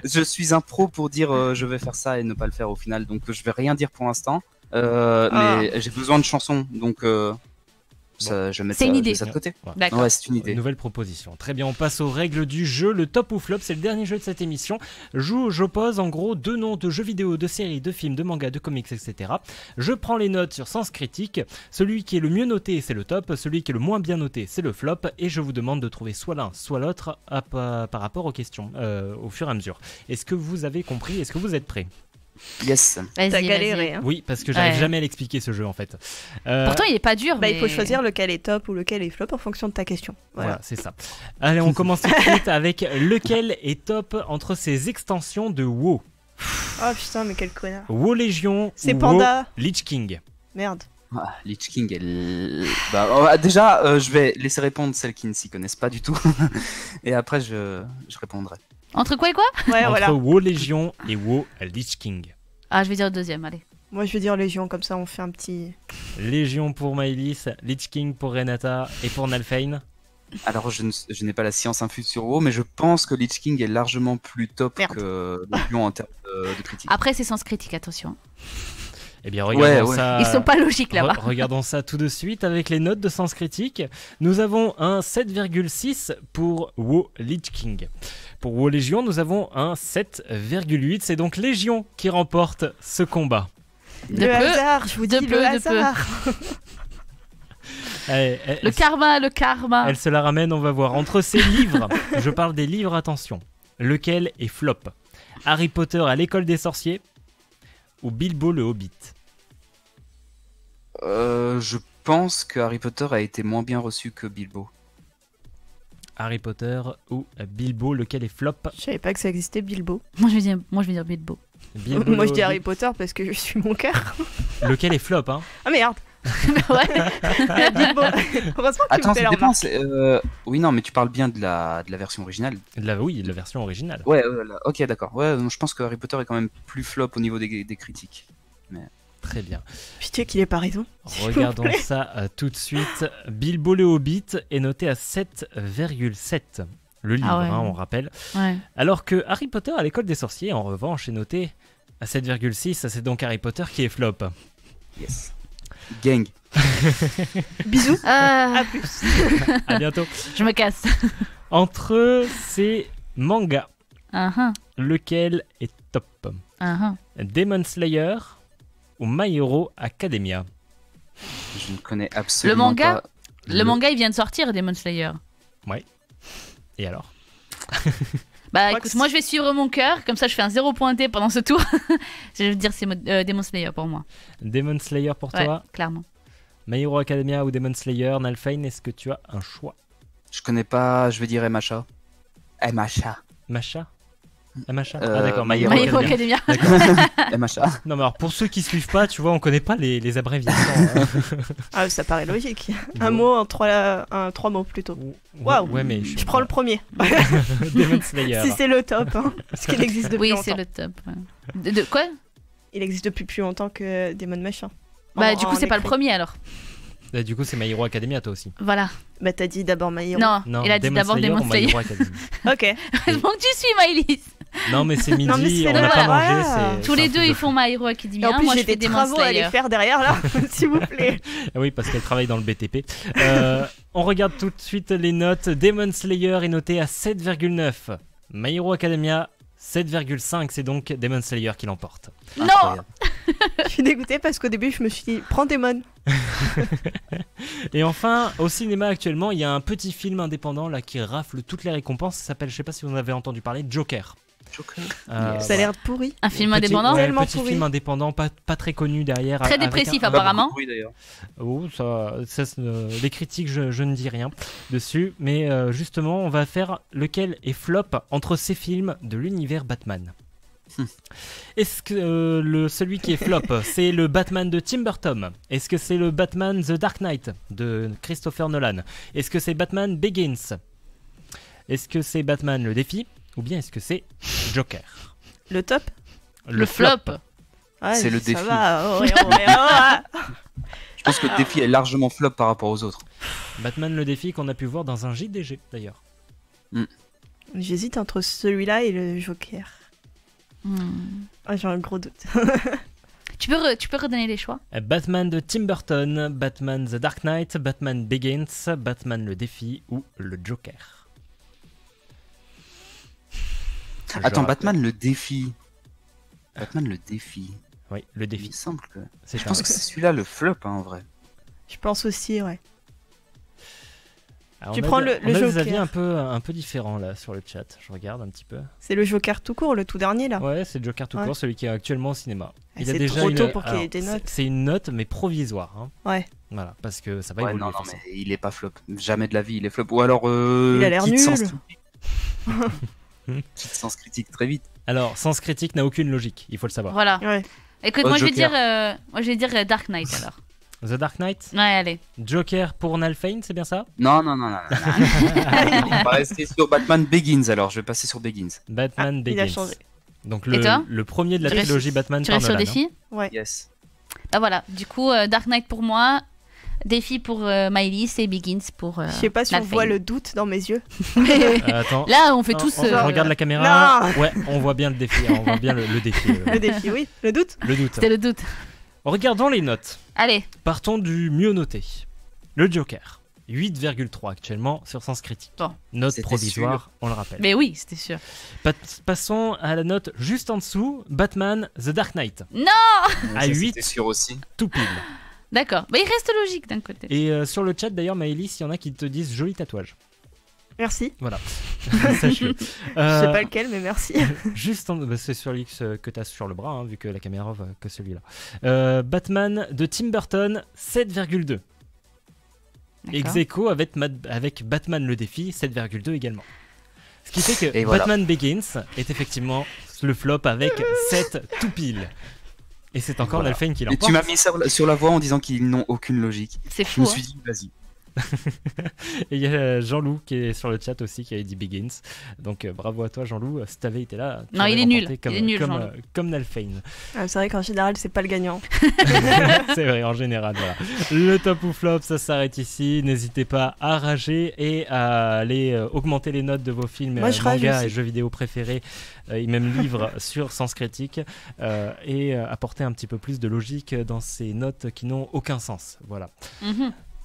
Je suis un pro pour dire je vais faire ça et ne pas le faire au final, donc je vais rien dire pour l'instant. Mais j'ai besoin de chansons, donc je vais mettre ça de côté. D'accord. Ouais, c'est une idée. Nouvelle proposition. Très bien, on passe aux règles du jeu. Le top ou flop, c'est le dernier jeu de cette émission. J'oppose en gros 2 noms de jeux vidéo, de séries, de films, de mangas, de comics, etc. Je prends les notes sur sens critique. Celui qui est le mieux noté, c'est le top. Celui qui est le moins bien noté, c'est le flop. Et je vous demande de trouver soit l'un, soit l'autre par rapport aux questions, au fur et à mesure. Est-ce que vous avez compris? Est-ce que vous êtes prêts? Yes. T'as galéré. Hein. Oui, parce que j'arrive jamais à l'expliquer ce jeu en fait. Pourtant, il est pas dur. Il faut choisir lequel est top ou lequel est flop en fonction de ta question. Voilà, c'est ça. Allez, on commence tout de suite avec lequel est top entre ces extensions de WoW. Oh putain, mais quel connard. WoW Légion c'est ou Panda. WoW Lich King. Merde. Lich King, déjà, je vais laisser répondre celles qui ne s'y connaissent pas du tout. Et après, je répondrai. Entre quoi et quoi? Entre WoW Légion et WoW Lich King. Ah, je vais dire le deuxième, allez. Moi, je vais dire Légion, comme ça on fait un petit... Légion pour Maëlys, Lich King pour Renata et pour Nalfane. Alors, je n'ai pas la science infuse sur WoW, mais je pense que Lich King est largement plus top que Légion en termes de critique. Après, c'est sens critique, attention. Eh bien, regardons ça. Ils sont pas logiques là-bas. Regardons ça tout de suite avec les notes de sens critique. Nous avons un 7,6 pour WoW Lich King. Pour WoW Légion, nous avons un 7,8. C'est donc Légion qui remporte ce combat. Le hasard, je vous dis le hasard. Le karma. Elle se la ramène, on va voir. Entre ces livres, je parle des livres, attention. Lequel est flop? Harry Potter à l'école des sorciers ou Bilbo le Hobbit? Je pense que Harry Potter a été moins bien reçu que Bilbo. Harry Potter ou Bilbo, lequel est flop? Je savais pas que ça existait Bilbo. Moi je vais dire Bilbo. Moi je dis Harry Potter parce que je suis mon cœur. Lequel est flop, hein? Ah merde. Ouais. Bilbo. Heureusement que attends, tu me ça fais dépend. Oui, non, mais tu parles bien de la version originale. Oui, de la version originale. Ouais, ok, d'accord. Ouais, je pense que Harry Potter est quand même plus flop au niveau des critiques. Mais... Très bien. Putain, qu'il ait pas raison. Regardons ça tout de suite. Bilbo le Hobbit est noté à 7,7. Le livre, on rappelle. Ouais. Alors que Harry Potter à l'école des sorciers, en revanche, est noté à 7,6. C'est donc Harry Potter qui est flop. Yes. Gang. Bisous. À plus. À bientôt. Je me casse. Entre ces mangas, lequel est top? Demon Slayer ou My Hero Academia? Je ne connais absolument pas. Le manga, il vient de sortir, Demon Slayer. Ouais. Et alors? Bah écoute, moi je vais suivre mon cœur, comme ça je fais un 0 pointé pendant ce tour. Je vais dire c'est Demon Slayer pour moi. Demon Slayer pour toi? Clairement. My Hero Academia ou Demon Slayer? Nalfane, est-ce que tu as un choix? Je connais pas, je vais dire MHA. MHA. MHA? MHA? Ah d'accord, My Hero Academia. MHA. Non mais alors pour ceux qui suivent pas, tu vois, on connaît pas les abréviations. Ah ça paraît logique. Un mot en trois mots plutôt. Waouh. Ouais, mais je prends le premier. Demon Slayer. Si c'est le top, hein, parce qu'il existe depuis longtemps. Oui, c'est le top. De quoi? Il existe depuis plus longtemps que Demon Machin. Bah du coup c'est pas le premier alors. Bah, du coup c'est My Hero Academia toi aussi. Voilà. Bah t'as dit d'abord My Hero. Non, il a dit d'abord Demon Slayer. Ok. Heureusement que tu suis Maëlys. Non mais c'est midi, on n'a pas mangé. Tous les deux ils font My Hero Academia. Et en plus moi j'ai je fais des travaux à aller faire derrière là, s'il vous plaît. Oui parce qu'elle travaille dans le BTP. On regarde tout de suite les notes. Demon Slayer est noté à 7,9. My Hero Academia 7,5, c'est donc Demon Slayer qui l'emporte. Non. Je suis dégoûtée parce qu'au début je me suis dit prends Demon. Et enfin au cinéma actuellement il y a un petit film indépendant là qui rafle toutes les récompenses. Ça s'appelle, je sais pas si vous en avez entendu parler, Joker. Ça a l'air pourri. Un film indépendant, tellement petit pourri. Film indépendant, pas très connu derrière. Très dépressif apparemment. Oh, les critiques, je ne dis rien dessus. Mais justement, on va faire lequel est flop entre ces films de l'univers Batman. Est-ce que celui qui est flop, c'est le Batman de Tim Burton? Est-ce que c'est le Batman The Dark Knight de Christopher Nolan? Est-ce que c'est Batman Begins? Est-ce que c'est Batman Le Défi? Ou bien est-ce que c'est Joker? Le top? Le flop. Ouais, c'est le défi. Je pense que le défi est largement flop par rapport aux autres. Batman Le Défi qu'on a pu voir dans un JDG d'ailleurs. J'hésite entre celui-là et le Joker. J'ai un gros doute. Tu peux redonner les choix? Batman de Tim Burton, Batman The Dark Knight, Batman Begins, Batman Le Défi ou le Joker? Attends, Batman Le Défi. Batman Le Défi. Oui, Le Défi. Il me semble que... Je pense que c'est celui-là le flop, hein, en vrai. Je pense aussi, ouais. Alors, tu prends le Joker. On a des avis un peu différents là sur le chat. Je regarde un petit peu. C'est le Joker tout court, le tout dernier là. Ouais, c'est le Joker tout court, celui qui est actuellement au cinéma. Il a déjà trop tôt pour qu'il y ait des notes. C'est une note, mais provisoire. Hein. Ouais. Voilà, parce que ça va évoluer. Non, mais il est pas flop. Jamais de la vie, il est flop. Ou alors. Il a l'air nul. Petite sens critique très vite. Alors, sens critique n'a aucune logique, il faut le savoir. Voilà. Ouais. Écoute, moi je vais dire Dark Knight alors. The Dark Knight? Ouais, allez. Joker pour Nalfane, c'est bien ça? Non. On va rester sur Batman Begins alors, je vais passer sur Begins. Batman Begins. Il a changé. Donc le premier de la trilogie Batman par Nolan. Tu restes sur Défi? Ouais. Yes. Bah voilà, du coup Dark Knight pour moi, Défi pour Maëlys et Begins pour Je sais pas si on voit le doute dans mes yeux. Attends. Là, on fait tous. On regarde la caméra. Non. Ouais, on voit bien le défi. On voit bien le défi. Le défi, oui. Le doute. Le doute. C'était le doute. Regardons les notes. Allez. Partons du mieux noté. Le Joker. 8,3 actuellement sur Sens Critique. Bon. Note provisoire, sûr. On le rappelle. Mais oui, c'était sûr. Passons à la note juste en dessous. Batman The Dark Knight. Non. À 8. C'était sûr aussi. Tout pile. D'accord, bah, il reste logique d'un côté. Et sur le chat d'ailleurs, Maëlys, il y en a qui te disent joli tatouage. Merci. Voilà. Sache-le. Je sais pas lequel, mais merci. Juste c'est celui que tu as sur le bras, hein, vu que la caméra voit que celui-là. Batman de Tim Burton, 7,2. Ex aequo avec Batman Le Défi, 7,2 également. Ce qui fait que Batman Begins est effectivement le flop avec 7 tout pile. Et c'est encore Nalfane qui l'emporte. Et tu m'as mis sur la voie en disant qu'ils n'ont aucune logique. C'est fou. Je me suis dit, vas-y. Et il y a Jean-Loup qui est sur le chat aussi qui a dit Begins. Donc bravo à toi Jean-Loup, si t'avais été là. Non, il est nul. Comme Nalphane. C'est vrai qu'en général, c'est pas le gagnant. C'est vrai, en général, voilà. Le top ou flop, ça s'arrête ici. N'hésitez pas à rager et à aller augmenter les notes de vos films, mangas et jeux vidéo préférés, et même livres sur Sens Critique, et apporter un petit peu plus de logique dans ces notes qui n'ont aucun sens. Voilà.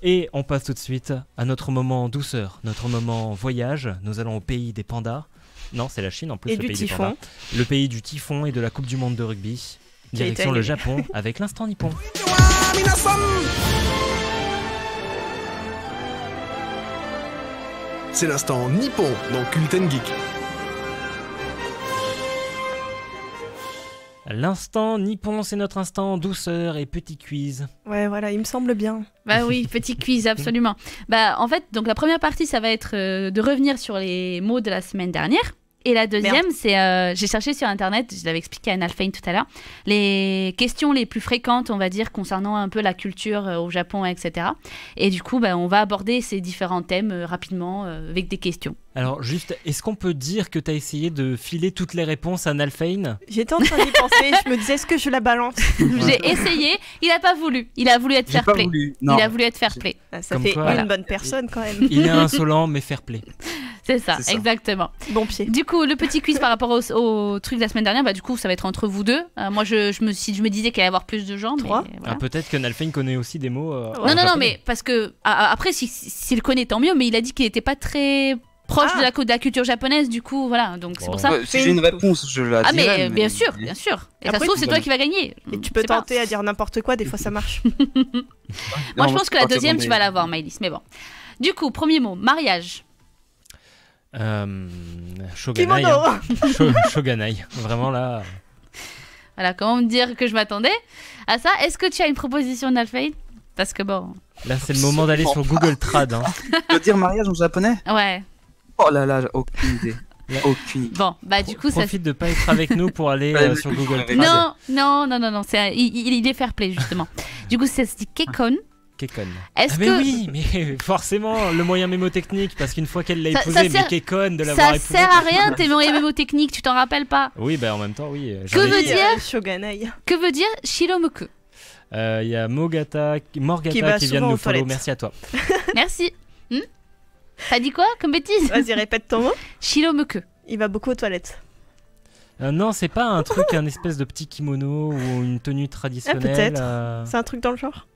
Et on passe tout de suite à notre moment douceur, notre moment voyage. Nous allons au pays des pandas. Non, c'est la Chine en plus, et le du pays typhon. des pandas. Le pays du typhon et de la Coupe du Monde de rugby. Direction le Japon avec l'instant nippon. C'est l'instant nippon dans Kulten Geek. L'instant nippon, c'est notre instant douceur et petit quiz. Ouais, voilà, il me semble bien. Bah oui, petit quiz, absolument. Bah en fait, donc la première partie, ça va être de revenir sur les mots de la semaine dernière. Et la deuxième, c'est, j'ai cherché sur internet, je l'avais expliqué à Nalphane tout à l'heure, les questions les plus fréquentes, on va dire, concernant un peu la culture au Japon, etc. Et du coup, on va aborder ces différents thèmes rapidement avec des questions. Alors juste, est-ce qu'on peut dire que tu as essayé de filer toutes les réponses à Nalphane ? J'étais en train d'y penser, je me disais, est-ce que je la balance ? J'ai essayé, il a pas voulu, il a voulu être fair play. Il a voulu être fair play. Ça fait une bonne personne quand même. Il est insolent mais fair play. C'est ça, exactement. Bon pied. Du coup, le petit quiz par rapport au truc de la semaine dernière, du coup, ça va être entre vous deux. Moi, je me disais qu'il allait y avoir plus de gens. Trois. Mais voilà. Peut-être que Nalphane connaît aussi des mots. Non, mais parce que après, s'il le connaît, tant mieux. Mais il a dit qu'il n'était pas très proche de la culture japonaise, du coup, voilà. Donc c'est pour ça. Si j'ai une réponse, je la dirai. Mais bien sûr. Et ça se trouve, c'est toi qui vas gagner. Et tu peux tenter à dire n'importe quoi, des fois ça marche. Moi, je pense que la deuxième, tu vas l'avoir, Maëlys. Mais bon. Du coup, premier mot, mariage. Shoganai. Shoganai. Vraiment là. Voilà, comment me dire que je m'attendais à ça. Est-ce que tu as une proposition, Nalphane ? Parce que bon. Là, c'est le moment d'aller sur Google Trad. Tu veux dire mariage en japonais ? Ouais. Oh là là, aucune idée. Aucune idée. Bon, du coup, profite de pas être avec nous pour aller sur Google Trad. Non. Il est fair play, justement. Du coup, ça se dit Kekon. Kekon. Mais oui, mais forcément, le moyen mémotechnique, parce qu'une fois qu'elle l'a épousé, mais Kekon de l'avoir épousé. Ça sert à rien, tes moyens mémotechniques, tu t'en rappelles pas. Oui, en même temps, oui. Que veut dire Shoganai. Que veut dire Shiromuku? Il y a Morgata qui vient de nous follow. Merci à toi. Merci. T'as dit quoi comme bêtise? Vas-y, répète ton mot. Shiromuku. Il va beaucoup aux toilettes. Non, c'est pas un truc, un espèce de petit kimono ou une tenue traditionnelle. Peut-être. C'est un truc dans le genre.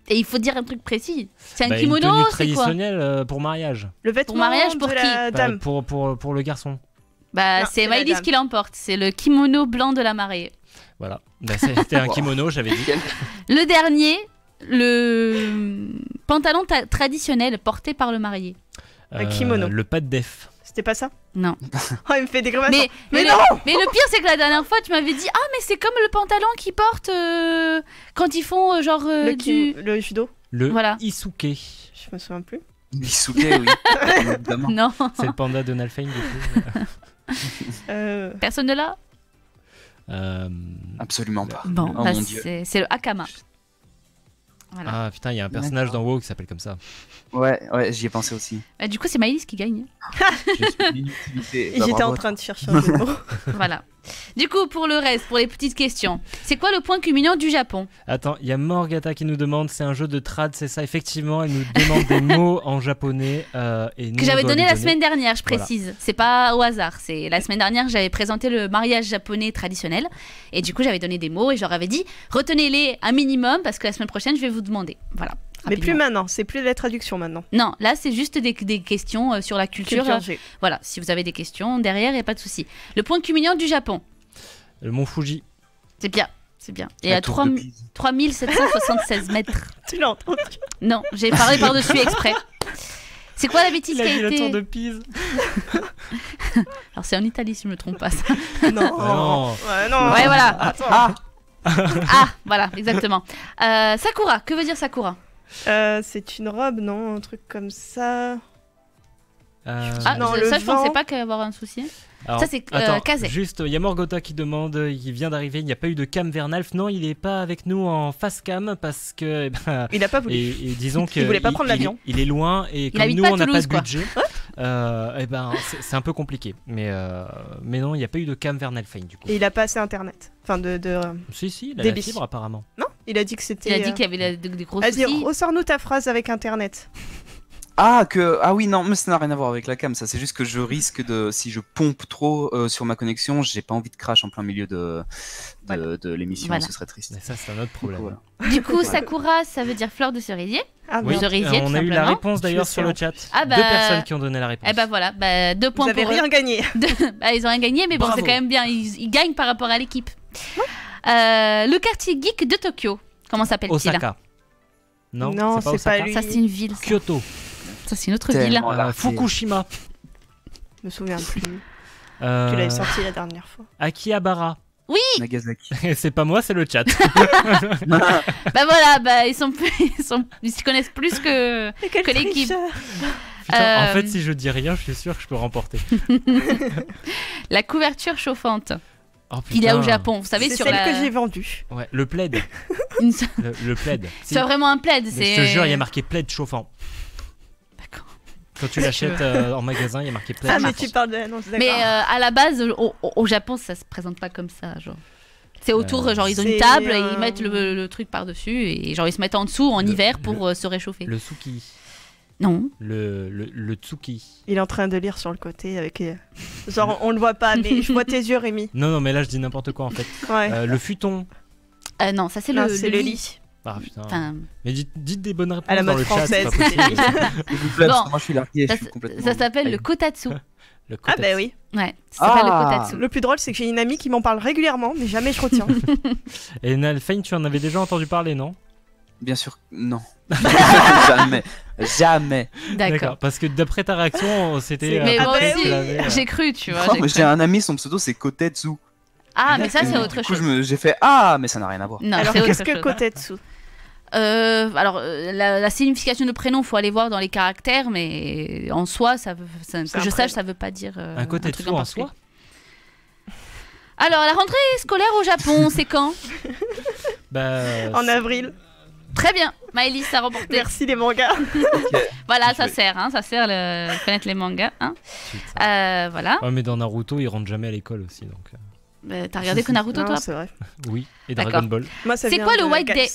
Et il faut dire un truc précis. C'est un kimono, c'est quoi? Une tenue traditionnelle pour mariage. Le vêtement pour mariage pour de qui? La dame. Pour le garçon. C'est Maëlys qui l'emporte. C'est le kimono blanc de la mariée. Voilà. C'était un kimono, j'avais dit. Le dernier, le pantalon traditionnel porté par le marié. Un kimono. Le pas de def. C'était pas ça? Non. Oh, il me fait des grimaces. Mais non. Mais le pire, c'est que la dernière fois, tu m'avais dit mais c'est comme le pantalon qu'ils portent quand ils font le judo. Le isuke. Je me souviens plus. Isuke, oui. Non. C'est le panda de Nalphane, du coup. Personne ne l'a? Absolument pas. Bon, c'est le hakama. Voilà. Ah putain, il y a un personnage dans WoW qui s'appelle comme ça. Ouais, j'y ai pensé aussi. Du coup, c'est Maëlys qui gagne. J'étais en train de chercher un jeu de mots. Voilà. Du coup, pour le reste, pour les petites questions, c'est quoi le point culminant du Japon? Attends, il y a Morgata qui nous demande, c'est un jeu de trad, c'est ça? Effectivement, elle nous demande des mots en japonais. Et que j'avais donné la semaine dernière, je précise. Voilà. C'est pas au hasard. C'est la semaine dernière, j'avais présenté le mariage japonais traditionnel. Et du coup, j'avais donné des mots et je leur avais dit, retenez-les un minimum parce que la semaine prochaine, je vais vous demander. Voilà. Mais plus maintenant, c'est plus de la traduction maintenant. Non, là c'est juste des questions sur la culture. Voilà, si vous avez des questions derrière, il n'y a pas de souci. Le point culminant du Japon. Le mont Fuji. C'est bien, c'est bien. Et à 3776 mètres. Tu l'as entendu? Non, j'ai parlé par-dessus exprès. C'est quoi la bêtise qui a été... la tour de Pise. Alors c'est en Italie si je me trompe pas ça. Non. Ouais, voilà. Voilà, exactement. Sakura, que veut dire Sakura? C'est une robe, non? Un truc comme ça. Non, le ça, je vent. pensais pas qu'il y avait un souci. Alors, Ça, c'est Kazé. Juste, il y a Morgota qui demande, il vient d'arriver, il n'y a pas eu de cam Vernalf. Non, il n'est pas avec nous en face cam parce que. Il n'a pas voulu. Et disons que. Il voulait pas prendre l'avion. Il est loin et comme habite nous, pas à on n'a pas Toulouse, de budget. C'est un peu compliqué. Mais non, il n'y a pas eu de cam Vernalfine du coup. Et il a pas assez internet. Enfin, Si, il a débit. la fibre apparemment. Non, il a dit que c'était. Il a dit qu'il y avait des gros Vas-y, soucis. ressors-nous ta phrase avec internet. Ah oui, non, mais ça n'a rien à voir avec la cam, ça c'est juste que je risque de, si je pompe trop sur ma connexion, j'ai pas envie de crash en plein milieu de l'émission, Voilà. ce serait triste. Mais ça, c'est un autre problème. Voilà. Du coup, Sakura, ça veut dire fleur de cerisier. Oui, cerisier, on tout a eu la simplement. réponse d'ailleurs sur le chat. Ah bah, 2 personnes qui ont donné la réponse. Eh bah voilà, 2 points Vous avez pour eux. rien gagné. Ils ont rien gagné, mais bon, Bravo. c'est quand même bien. Ils gagnent par rapport à l'équipe. Le quartier geek de Tokyo. Comment s'appelle-t-il? Osaka. Non, Non, c'est pas c'est Osaka. pas lui. Ça, c'est une ville. Ça, Kyoto. Ça, c'est une autre Tellement. ville. Fukushima. Je me souviens plus. Tu l'avais sorti la dernière fois. Akihabara. Oui. Nagasaki. C'est pas moi, c'est le chat. Bah voilà, ils se connaissent plus que l'équipe. Putain, en fait, si je dis rien, je suis sûr que je peux remporter. La couverture chauffante. Oh, Il y a au putain. Japon, vous savez, C'est sur celle la... que j'ai vendue. Ouais, le plaid. Une- Le plaid. Si. C'est vraiment un plaid. Mais je te jure, il y a marqué plaid chauffant. D'accord. Quand tu l'achètes en magasin, il y a marqué plaid Ah, mais chauffant. tu parles de l'annonce, d'accord. Mais à la base, au Japon, ça se présente pas comme ça, genre. C'est autour, genre ils ont une C'est, table, et ils mettent le truc par-dessus et genre ils se mettent en dessous en hiver pour se réchauffer. Le suki. Non. Le tsuki. Il est en train de lire sur le côté avec. Genre, on le voit pas, mais je vois tes yeux, Rémi. Non, mais là, je dis n'importe quoi en fait. Ouais. Le futon. Non, ça c'est Non, le c'est le lit. Ah putain. Enfin, Mais dites des bonnes réponses À la dans mode le chat, c'est pas française. possible. S'il vous plaît, parce Bon. que moi je suis largué, je suis complètement. ça s'appelle le kotatsu. Le Ah, kotetsu. bah oui. Ouais, ça s'appelle Ah. le kotatsu. Le plus drôle, c'est que j'ai une amie qui m'en parle régulièrement, mais jamais je retiens. Et Nalfane, tu en avais déjà entendu parler, non? Bien sûr, non. Jamais. D'accord. Parce que d'après ta réaction, c'était. Mais Ah moi bah aussi, oui. j'ai cru, tu vois. Non, j'ai mais cru. j'ai un ami, son pseudo c'est Kotetsu. Ah, mais ça Et c'est du autre coup, chose. j'ai fait ah, mais ça n'a rien à voir. Non, Alors, c'est autre qu'est-ce que chose. Kotetsu? Alors, la signification de prénom, faut aller voir dans les caractères, mais en soi, que je sache, ça veut pas dire Un kotetsu truc en en particulier. soi? Alors, la rentrée scolaire au Japon, c'est quand? En avril. Très bien, Maëlys a remporté. Merci les mangas. Voilà, ça sert de connaître les mangas. Hein. Voilà. Ouais, mais dans Naruto, ils rentrent jamais à l'école aussi, donc. T'as regardé que Naruto, Non, toi? c'est vrai. Oui, et D'accord. Dragon Ball. Moi, ça C'est vient quoi le de White Gals. Day?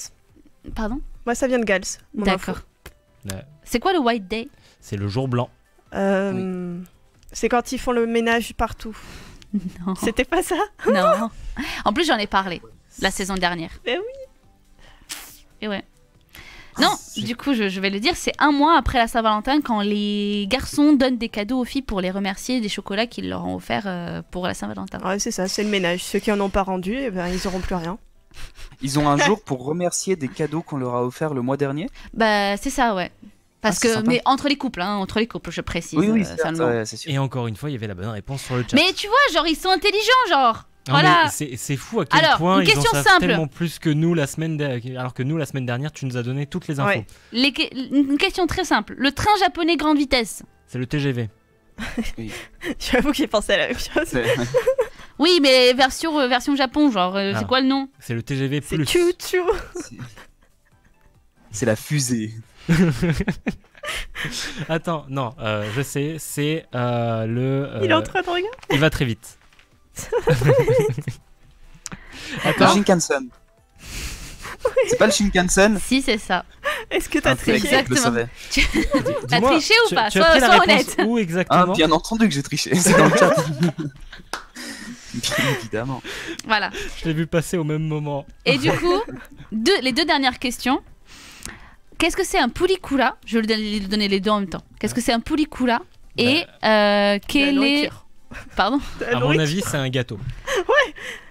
Pardon? Moi, ça vient de Gals. mon info. D'accord. Ouais. C'est quoi le White Day? C'est le jour blanc. C'est quand ils font le ménage partout. Non. C'était pas ça? Non. En plus, j'en ai parlé la saison dernière. Mais oui. Et ouais. Non, du coup, je vais le dire, c'est un mois après la Saint-Valentin quand les garçons donnent des cadeaux aux filles pour les remercier des chocolats qu'ils leur ont offerts pour la Saint-Valentin. Ouais, c'est ça, c'est le ménage. Ceux qui en ont pas rendu, eh ben, ils auront plus rien. Ils ont un jour pour remercier des cadeaux qu'on leur a offerts le mois dernier. Bah, c'est ça, ouais. Parce c'est que, sympa. mais entre les couples, je précise. Oui, seulement. c'est sûr. Et encore une fois, il y avait la bonne réponse sur le chat. Mais tu vois, genre, ils sont intelligents, genre. Non, Voilà. mais c'est fou à quel Alors, point une ils en question savent simple. tellement plus que nous la semaine alors que nous la semaine dernière tu nous as donné toutes les infos. Ouais. Une question très simple. Le train japonais grande vitesse. C'est le TGV. J'avoue que j'ai pensé à la même chose. Oui, mais version Japon, genre, Ah. c'est quoi le nom? C'est le TGV C'est plus. tchou-tchou. C'est la fusée. Attends, non, je sais, c'est le. Il est en train de regarder. Il va très vite. Le Attends. Shinkansen. C'est pas le Shinkansen? Si, c'est ça. Est-ce que t'as Intellectuel, triché? je le savais. T'as Dis-moi, triché ou pas? tu as pris la Sois réponse honnête. où Ah, exactement? bien entendu que j'ai triché, c'est dans le chat. Bien évidemment. Voilà. Je l'ai vu passer au même moment. Et du coup, les deux dernières questions. Qu'est-ce que c'est un poulicula? Je vais lui donner les deux en même temps. Qu'est-ce que c'est un poulicula? Et quel est... Pardon? À mon avis, c'est un gâteau.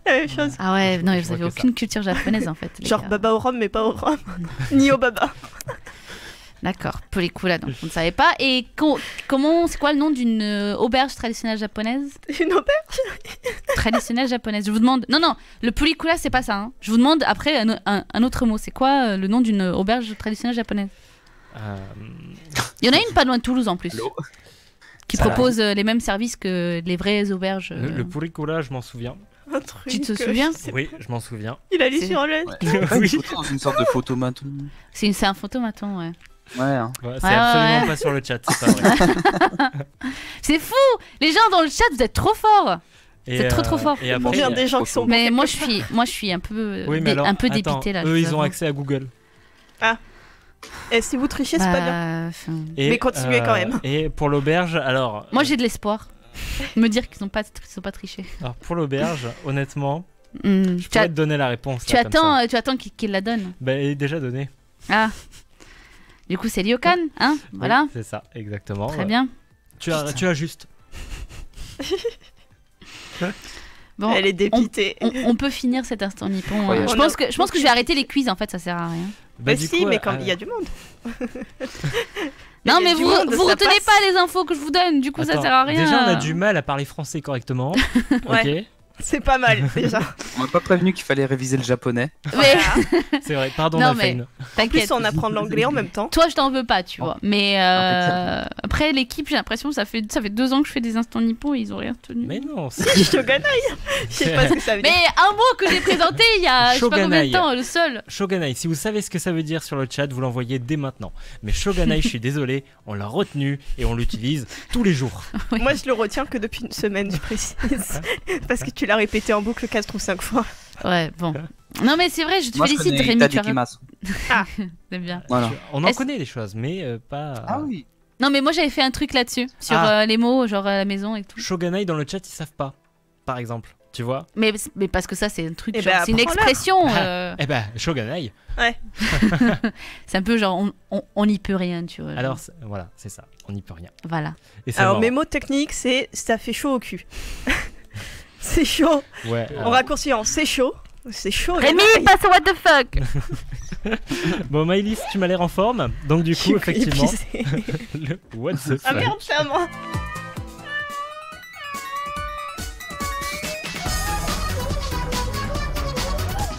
La même chose. Ah ouais, non, vous crois avez que aucune culture japonaise en fait. les Genre gars. baba au rhum, mais pas au rhum. Ni au baba. D'accord, poulicula, donc on ne savait pas. Et comment, c'est quoi le nom d'une auberge traditionnelle japonaise? Une auberge? Traditionnelle japonaise. Je vous demande. Non, le poulicula, c'est pas ça. Hein. Je vous demande après un autre mot. C'est quoi le nom d'une auberge traditionnelle japonaise? Il y en a une pas loin de Toulouse en plus. qui propose les mêmes services que les vraies auberges. Le Purikura, je m'en souviens. Un truc tu te souviens? Oui, je m'en souviens. Il a lu sur le... Oui. Dans une sorte de photomaton. C'est un photomaton, ouais. Ouais, hein. C'est absolument pas sur le chat, c'est pas vrai. C'est fou. Les gens dans le chat, vous êtes trop forts. C'est trop fort. Et après, il y a des gens qui sont... Mais moi, je suis un peu, un peu dépité là. Eux, ils ont accès à Google. Ah. Et si vous trichez, c'est pas bien. Mais continuez quand même. Et pour l'auberge, alors... Moi, j'ai de l'espoir. Me dire qu'ils sont pas trichés. Alors, pour l'auberge, honnêtement, je pourrais te donner la réponse. Tu attends qu'il la donne. Bah, elle est déjà donnée. Ah. Du coup, c'est Ryokan, hein, voilà. Oui, c'est ça, exactement. Très bien. Tu as juste. Bon, elle est dépitée. On peut finir cet instant nippon. Je pense que je vais arrêter les quiz, en fait, ça sert à rien. Bah si, mais quand il y a du monde. Non, mais vous retenez pas les infos que je vous donne, du coup ça sert à rien. Déjà, on a du mal à parler français correctement. Ouais. Ok. C'est pas mal déjà. On m'a pas prévenu qu'il fallait réviser le japonais. Mais... C'est vrai, pardon Nalfein. En plus on apprend l'anglais en même temps. Toi je t'en veux pas, tu vois. Mais après l'équipe, j'ai l'impression que ça fait 2 ans que je fais des instants nippons et ils ont rien retenu. Mais non, c'est Shoganai. Je sais pas ce que ça veut dire. Mais un mot que j'ai présenté il y a je sais pas combien de temps, le seul. Shoganai, si vous savez ce que ça veut dire sur le chat, vous l'envoyez dès maintenant. Mais Shoganai, je suis désolé, on l'a retenu et on l'utilise tous les jours. Oui. Moi je le retiens que depuis une semaine, je précise. Parce que tu l'as répété en boucle 4 ou 5 fois. Ouais, bon. Non mais c'est vrai, je te félicite Rémi. Ah, c'est bien. Voilà. On en connaît des choses, mais pas... Ah oui. Non mais moi j'avais fait un truc là-dessus, sur les mots, genre à la maison et tout. Shoganai dans le chat, ils savent pas, par exemple. Tu vois? Mais parce que ça c'est un truc, c'est une expression. Eh ben, Shoganai. Ouais. C'est un peu genre on n'y peut rien, tu vois. Alors voilà, c'est ça, on n'y peut rien. Voilà. Alors mes mots techniques, c'est ça fait chaud au cul. C'est chaud. Ouais. On raccourcit en c'est chaud. C'est chaud. Rémi, passe au what the fuck. Bon, Maëlys, tu m'as l'air en forme. Donc du coup, effectivement, le what the fuck. Ah merde, c'est à moi.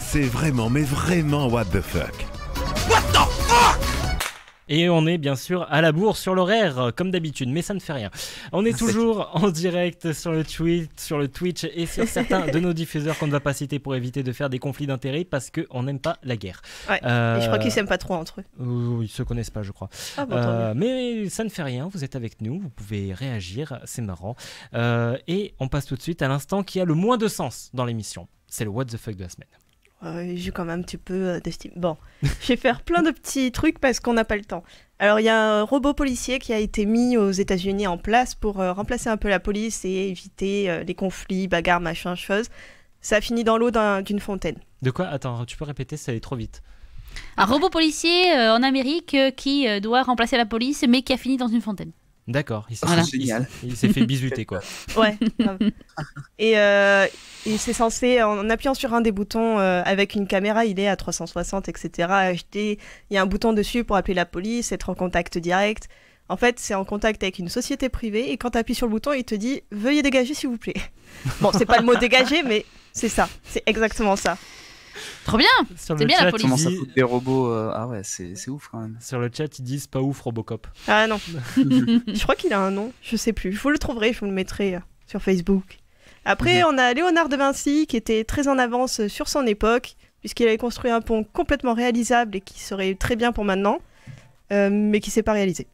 C'est vraiment, mais vraiment what the fuck. What the fuck. Et on est bien sûr à la bourre sur l'horaire, comme d'habitude, mais ça ne fait rien. On est toujours en direct sur le Twitch et sur certains de nos diffuseurs qu'on ne va pas citer pour éviter de faire des conflits d'intérêts parce qu'on n'aime pas la guerre. Ouais, et je crois qu'ils s'aiment pas trop entre eux. Ils se connaissent pas, je crois. Ah bon, mais ça ne fait rien, vous êtes avec nous, vous pouvez réagir, c'est marrant. Et on passe tout de suite à l'instant qui a le moins de sens dans l'émission. C'est le what the fuck de la semaine. J'ai quand même un petit peu d'estime. Bon, je vais faire plein de petits trucs parce qu'on n'a pas le temps. Alors, il y a un robot policier qui a été mis aux États-Unis en place pour remplacer un peu la police et éviter les conflits, bagarres, machin, choses. Ça a fini dans l'eau d'une fontaine. De quoi? Attends, tu peux répéter, ça allait trop vite. Un robot policier en Amérique qui doit remplacer la police mais qui a fini dans une fontaine. D'accord, génial. Il s'est fait bisuter quoi. Ouais. Et c'est censé, en appuyant sur un des boutons avec une caméra, il est à 360, etc. Il y a un bouton dessus pour appeler la police, être en contact direct. En fait, c'est en contact avec une société privée et quand tu appuies sur le bouton, il te dit « Veuillez dégager s'il vous plaît ». Bon, c'est pas le mot « dégager », mais c'est ça, c'est exactement ça. Trop bien. C'est bien la police. Comment ça fout des robots Ah ouais, c'est ouf quand même. Sur le chat, ils disent pas ouf Robocop. Ah non. Je crois qu'il a un nom, je sais plus. Vous le trouverez, je vous le mettrai sur Facebook. Après, on a Léonard de Vinci qui était très en avance sur son époque, puisqu'il avait construit un pont complètement réalisable et qui serait très bien pour maintenant, mais qui s'est pas réalisé.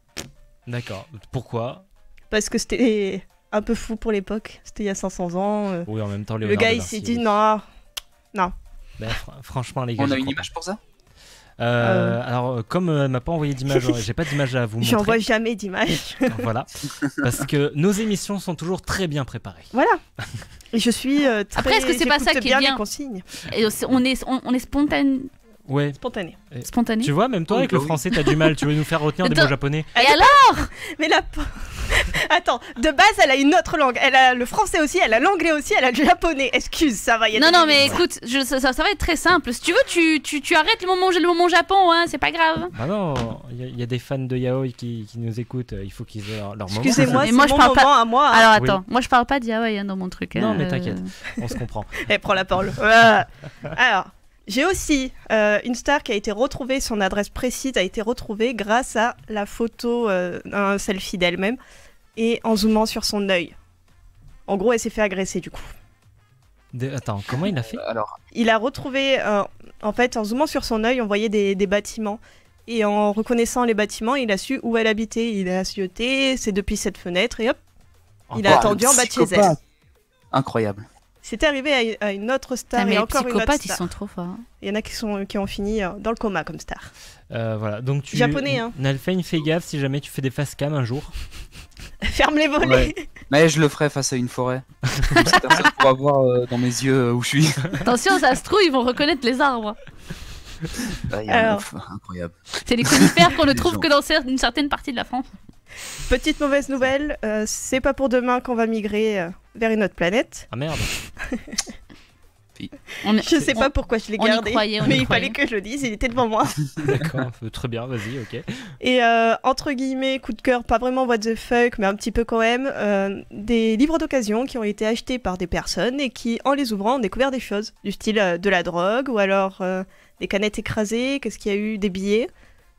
D'accord. Pourquoi? Parce que c'était un peu fou pour l'époque. C'était il y a 500 ans. Oui, en même temps, Léonard de Vinci. Le gars, il s'est dit non. Ben, franchement, les gars. On a une image pour ça? Alors, comme elle m'a pas envoyé d'image, j'ai pas d'image à vous montrer. J'envoie jamais d'image. Voilà, parce que nos émissions sont toujours très bien préparées. Voilà. Et je suis très. Après, est-ce que c'est pas ça qui est bien? Les consignes. Et on est spontané. Ouais. Spontané. Tu vois, même toi, avec le français, t'as du mal. Tu veux nous faire retenir des mots japonais. Et alors? Mais la... Attends, de base, elle a une autre langue. Elle a le français aussi, elle a l'anglais aussi, elle a le japonais. Excuse, ça va. Non, mais écoute, ça va être très simple. Si tu veux, tu arrêtes le moment Japon, hein, c'est pas grave. Ah non, il y a des fans de yaoi qui nous écoutent. Il faut qu'ils aient leur moment. Excusez-moi, c'est mon moment à moi. Alors attends, moi je parle pas de yaoi dans mon truc. Non, mais t'inquiète, on se comprend. Prends la parole. Alors. J'ai aussi une star qui a été retrouvée, son adresse précise a été retrouvée grâce à la photo, un selfie d'elle-même. et en zoomant sur son œil. En gros, elle s'est fait agresser du coup. Attends, comment il a fait? Alors, il a retrouvé, en fait, en zoomant sur son œil, on voyait des bâtiments. Et en reconnaissant les bâtiments, il a su où elle habitait. Il a zioté, c'est depuis cette fenêtre, et hop, il a attendu en bas de chez elle. Incroyable. C'est arrivé à une autre star et encore une autre star. Les psychopathes, ils sont trop forts. Il y en a qui ont fini dans le coma comme star. Voilà, donc Japonais, hein. Nalfein, fais gaffe si jamais tu fais des face cam un jour. Ferme les volets. Ouais. Mais je le ferai face à une forêt. Personne pourra voir dans mes yeux où je suis. Attention, ça se trouve, ils vont reconnaître les arbres. Incroyable. C'est les conifères qu'on ne trouve que dans une certaine partie de la France. Petite mauvaise nouvelle, c'est pas pour demain qu'on va migrer vers une autre planète. Ah merde. Je sais pas pourquoi je l'ai gardé, mais il fallait que je le dise, il était devant moi. D'accord, très bien, vas-y, ok. Et entre guillemets, coup de cœur, pas vraiment what the fuck, mais un petit peu quand même, des livres d'occasion qui ont été achetés par des personnes et qui, en les ouvrant, ont découvert des choses, du style de la drogue ou alors des canettes écrasées, qu'est-ce qu'il y a eu, des billets.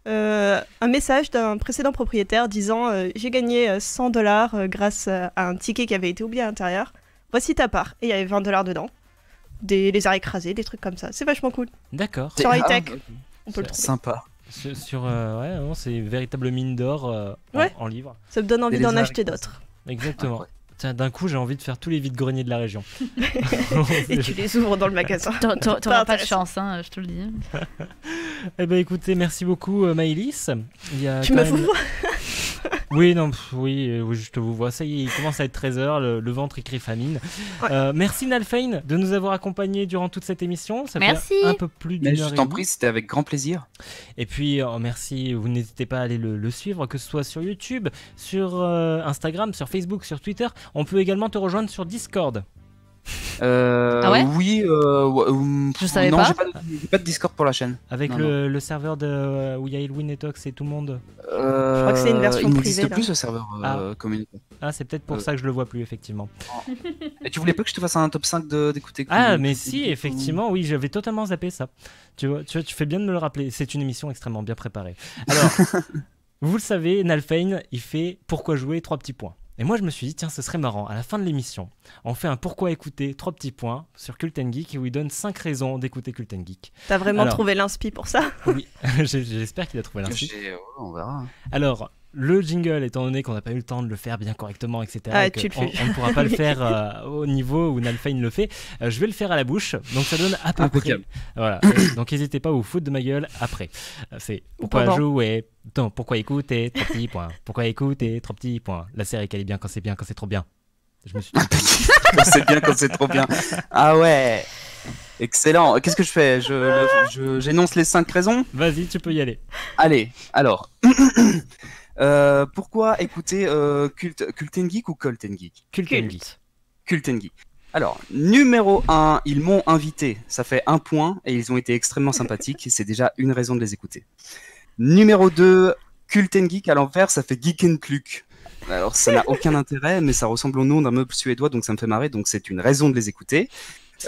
Un message d'un précédent propriétaire disant j'ai gagné $100 grâce à un ticket qui avait été oublié à l'intérieur. Voici ta part. Et il y avait $20 dedans. Des lézards écrasés, des trucs comme ça. C'est vachement cool. D'accord. Sur high-tech, on peut le trouver. Sympa. Ouais, non, c'est une véritable mine d'or en livre. Ça me donne envie d'en acheter d'autres. Exactement. Tiens, d'un coup, j'ai envie de faire tous les vides-greniers de la région. Et tu les ouvres dans le magasin. T'auras pas de chance, hein, je te le dis. Eh ben écoutez, merci beaucoup Maëlys. Tu me vois. Oui, non, oui, je te vous vois. Ça y est, il commence à être 13h, le ventre écrit famine. Ouais. Merci Nalfein de nous avoir accompagnés durant toute cette émission. Ça merci. Fait un peu plus d'une heure. Je t'en prie, c'était avec grand plaisir. Et puis, merci, vous n'hésitez pas à aller le suivre, que ce soit sur YouTube, sur Instagram, sur Facebook, sur Twitter. On peut également te rejoindre sur Discord. Ah ouais? Oui, je savais non, pas. J'ai pas de Discord pour la chaîne. Avec le serveur de où il y a Elwin et Tox et tout le monde. Je crois que c'est une version il privée. Il n'existe plus ce serveur communauté. Ah, c'est peut-être pour ça que je le vois plus, effectivement. Et tu voulais pas que je te fasse un top 5 d'écouter? Ah, mais si, effectivement, oui, j'avais totalement zappé ça. Tu vois, tu fais bien de me le rappeler. C'est une émission extrêmement bien préparée. Alors, vous le savez, Nalfein, il fait Pourquoi jouer 3 petits points. Et moi je me suis dit tiens ce serait marrant, à la fin de l'émission on fait un pourquoi écouter 3 petits points sur Cult & Geek où il donne 5 raisons d'écouter Cult & Geek. T'as vraiment trouvé l'inspi pour ça? Oui, j'espère qu'il a trouvé l'inspi. On verra. Alors le jingle, étant donné qu'on n'a pas eu le temps de le faire bien correctement, etc. Ah, on ne pourra pas le faire au niveau où Nalfein le fait. Je vais le faire à la bouche, donc ça donne à peu près. Voilà. Donc n'hésitez pas à vous foutre de ma gueule après. C'est pourquoi jouer, non, pourquoi écouter 3 petits points. Pourquoi écouter 3 petits points. La série qu'elle est bien quand c'est trop bien. Je me suis dit... c'est bien quand c'est trop bien. Ah ouais. Excellent. Qu'est-ce que je fais? J'énonce les 5 raisons. Vas-y, tu peux y aller. Allez, alors. Pourquoi écouter Cult & Geek ou Cult & Geek? Cult & Geek. Cult & Geek. Alors, numéro 1, ils m'ont invité. Ça fait 1 point et ils ont été extrêmement sympathiques. C'est déjà une raison de les écouter. Numéro 2, Cult & Geek à l'envers, ça fait Geek & Kluk. Alors, ça n'a aucun intérêt, mais ça ressemble au nom d'un meuble suédois, donc ça me fait marrer, donc c'est une raison de les écouter.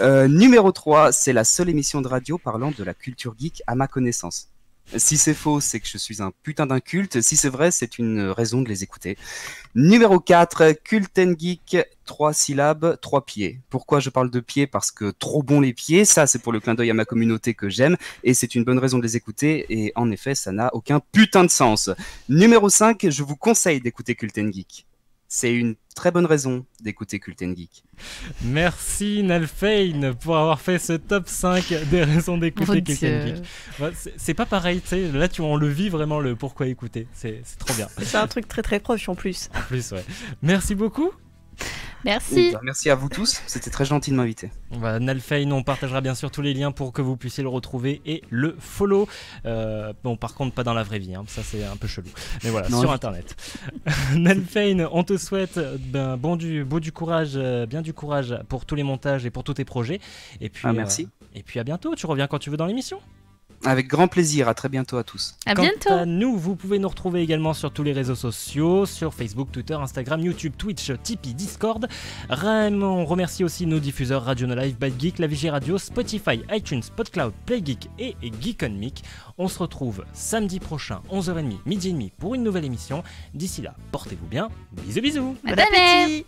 Numéro 3, c'est la seule émission de radio parlant de la culture geek à ma connaissance. Si c'est faux, c'est que je suis un putain d'inculte. Si c'est vrai, c'est une raison de les écouter. Numéro 4, Cult & Geek, 3 syllabes, 3 pieds. Pourquoi je parle de pieds? Parce que trop bon les pieds, ça c'est pour le clin d'œil à ma communauté que j'aime, et c'est une bonne raison de les écouter, et en effet, ça n'a aucun putain de sens. Numéro 5, je vous conseille d'écouter Cult & Geek. C'est une très bonne raison d'écouter Cult & Geek. Merci Nalfein pour avoir fait ce top 5 des raisons d'écouter Cult & Geek. C'est pas pareil, tu sais, là on le vit vraiment le pourquoi écouter, c'est trop bien. C'est un truc très très proche en plus. En plus, ouais. Merci beaucoup. Merci. Merci à vous tous, c'était très gentil de m'inviter. Nalfein, on partagera bien sûr tous les liens pour que vous puissiez le retrouver et le follow. Bon, par contre, pas dans la vraie vie, hein. Ça c'est un peu chelou. Mais voilà, sur internet. Nalfein, on te souhaite bien du courage pour tous les montages et pour tous tes projets. Et puis, merci. Et puis à bientôt, tu reviens quand tu veux dans l'émission. Avec grand plaisir, à très bientôt à tous. À bientôt. Quant à nous, vous pouvez nous retrouver également sur tous les réseaux sociaux, sur Facebook, Twitter, Instagram, YouTube, Twitch, Tipeee, Discord. On remercie aussi nos diffuseurs Radio No Life, Bad Geek, La Vigie Radio, Spotify, iTunes, PodCloud, PlayGeek et Geek on Mic. On se retrouve samedi prochain, 11h30, midi et demi pour une nouvelle émission. D'ici là, portez-vous bien. Bisous bisous. Bon appétit.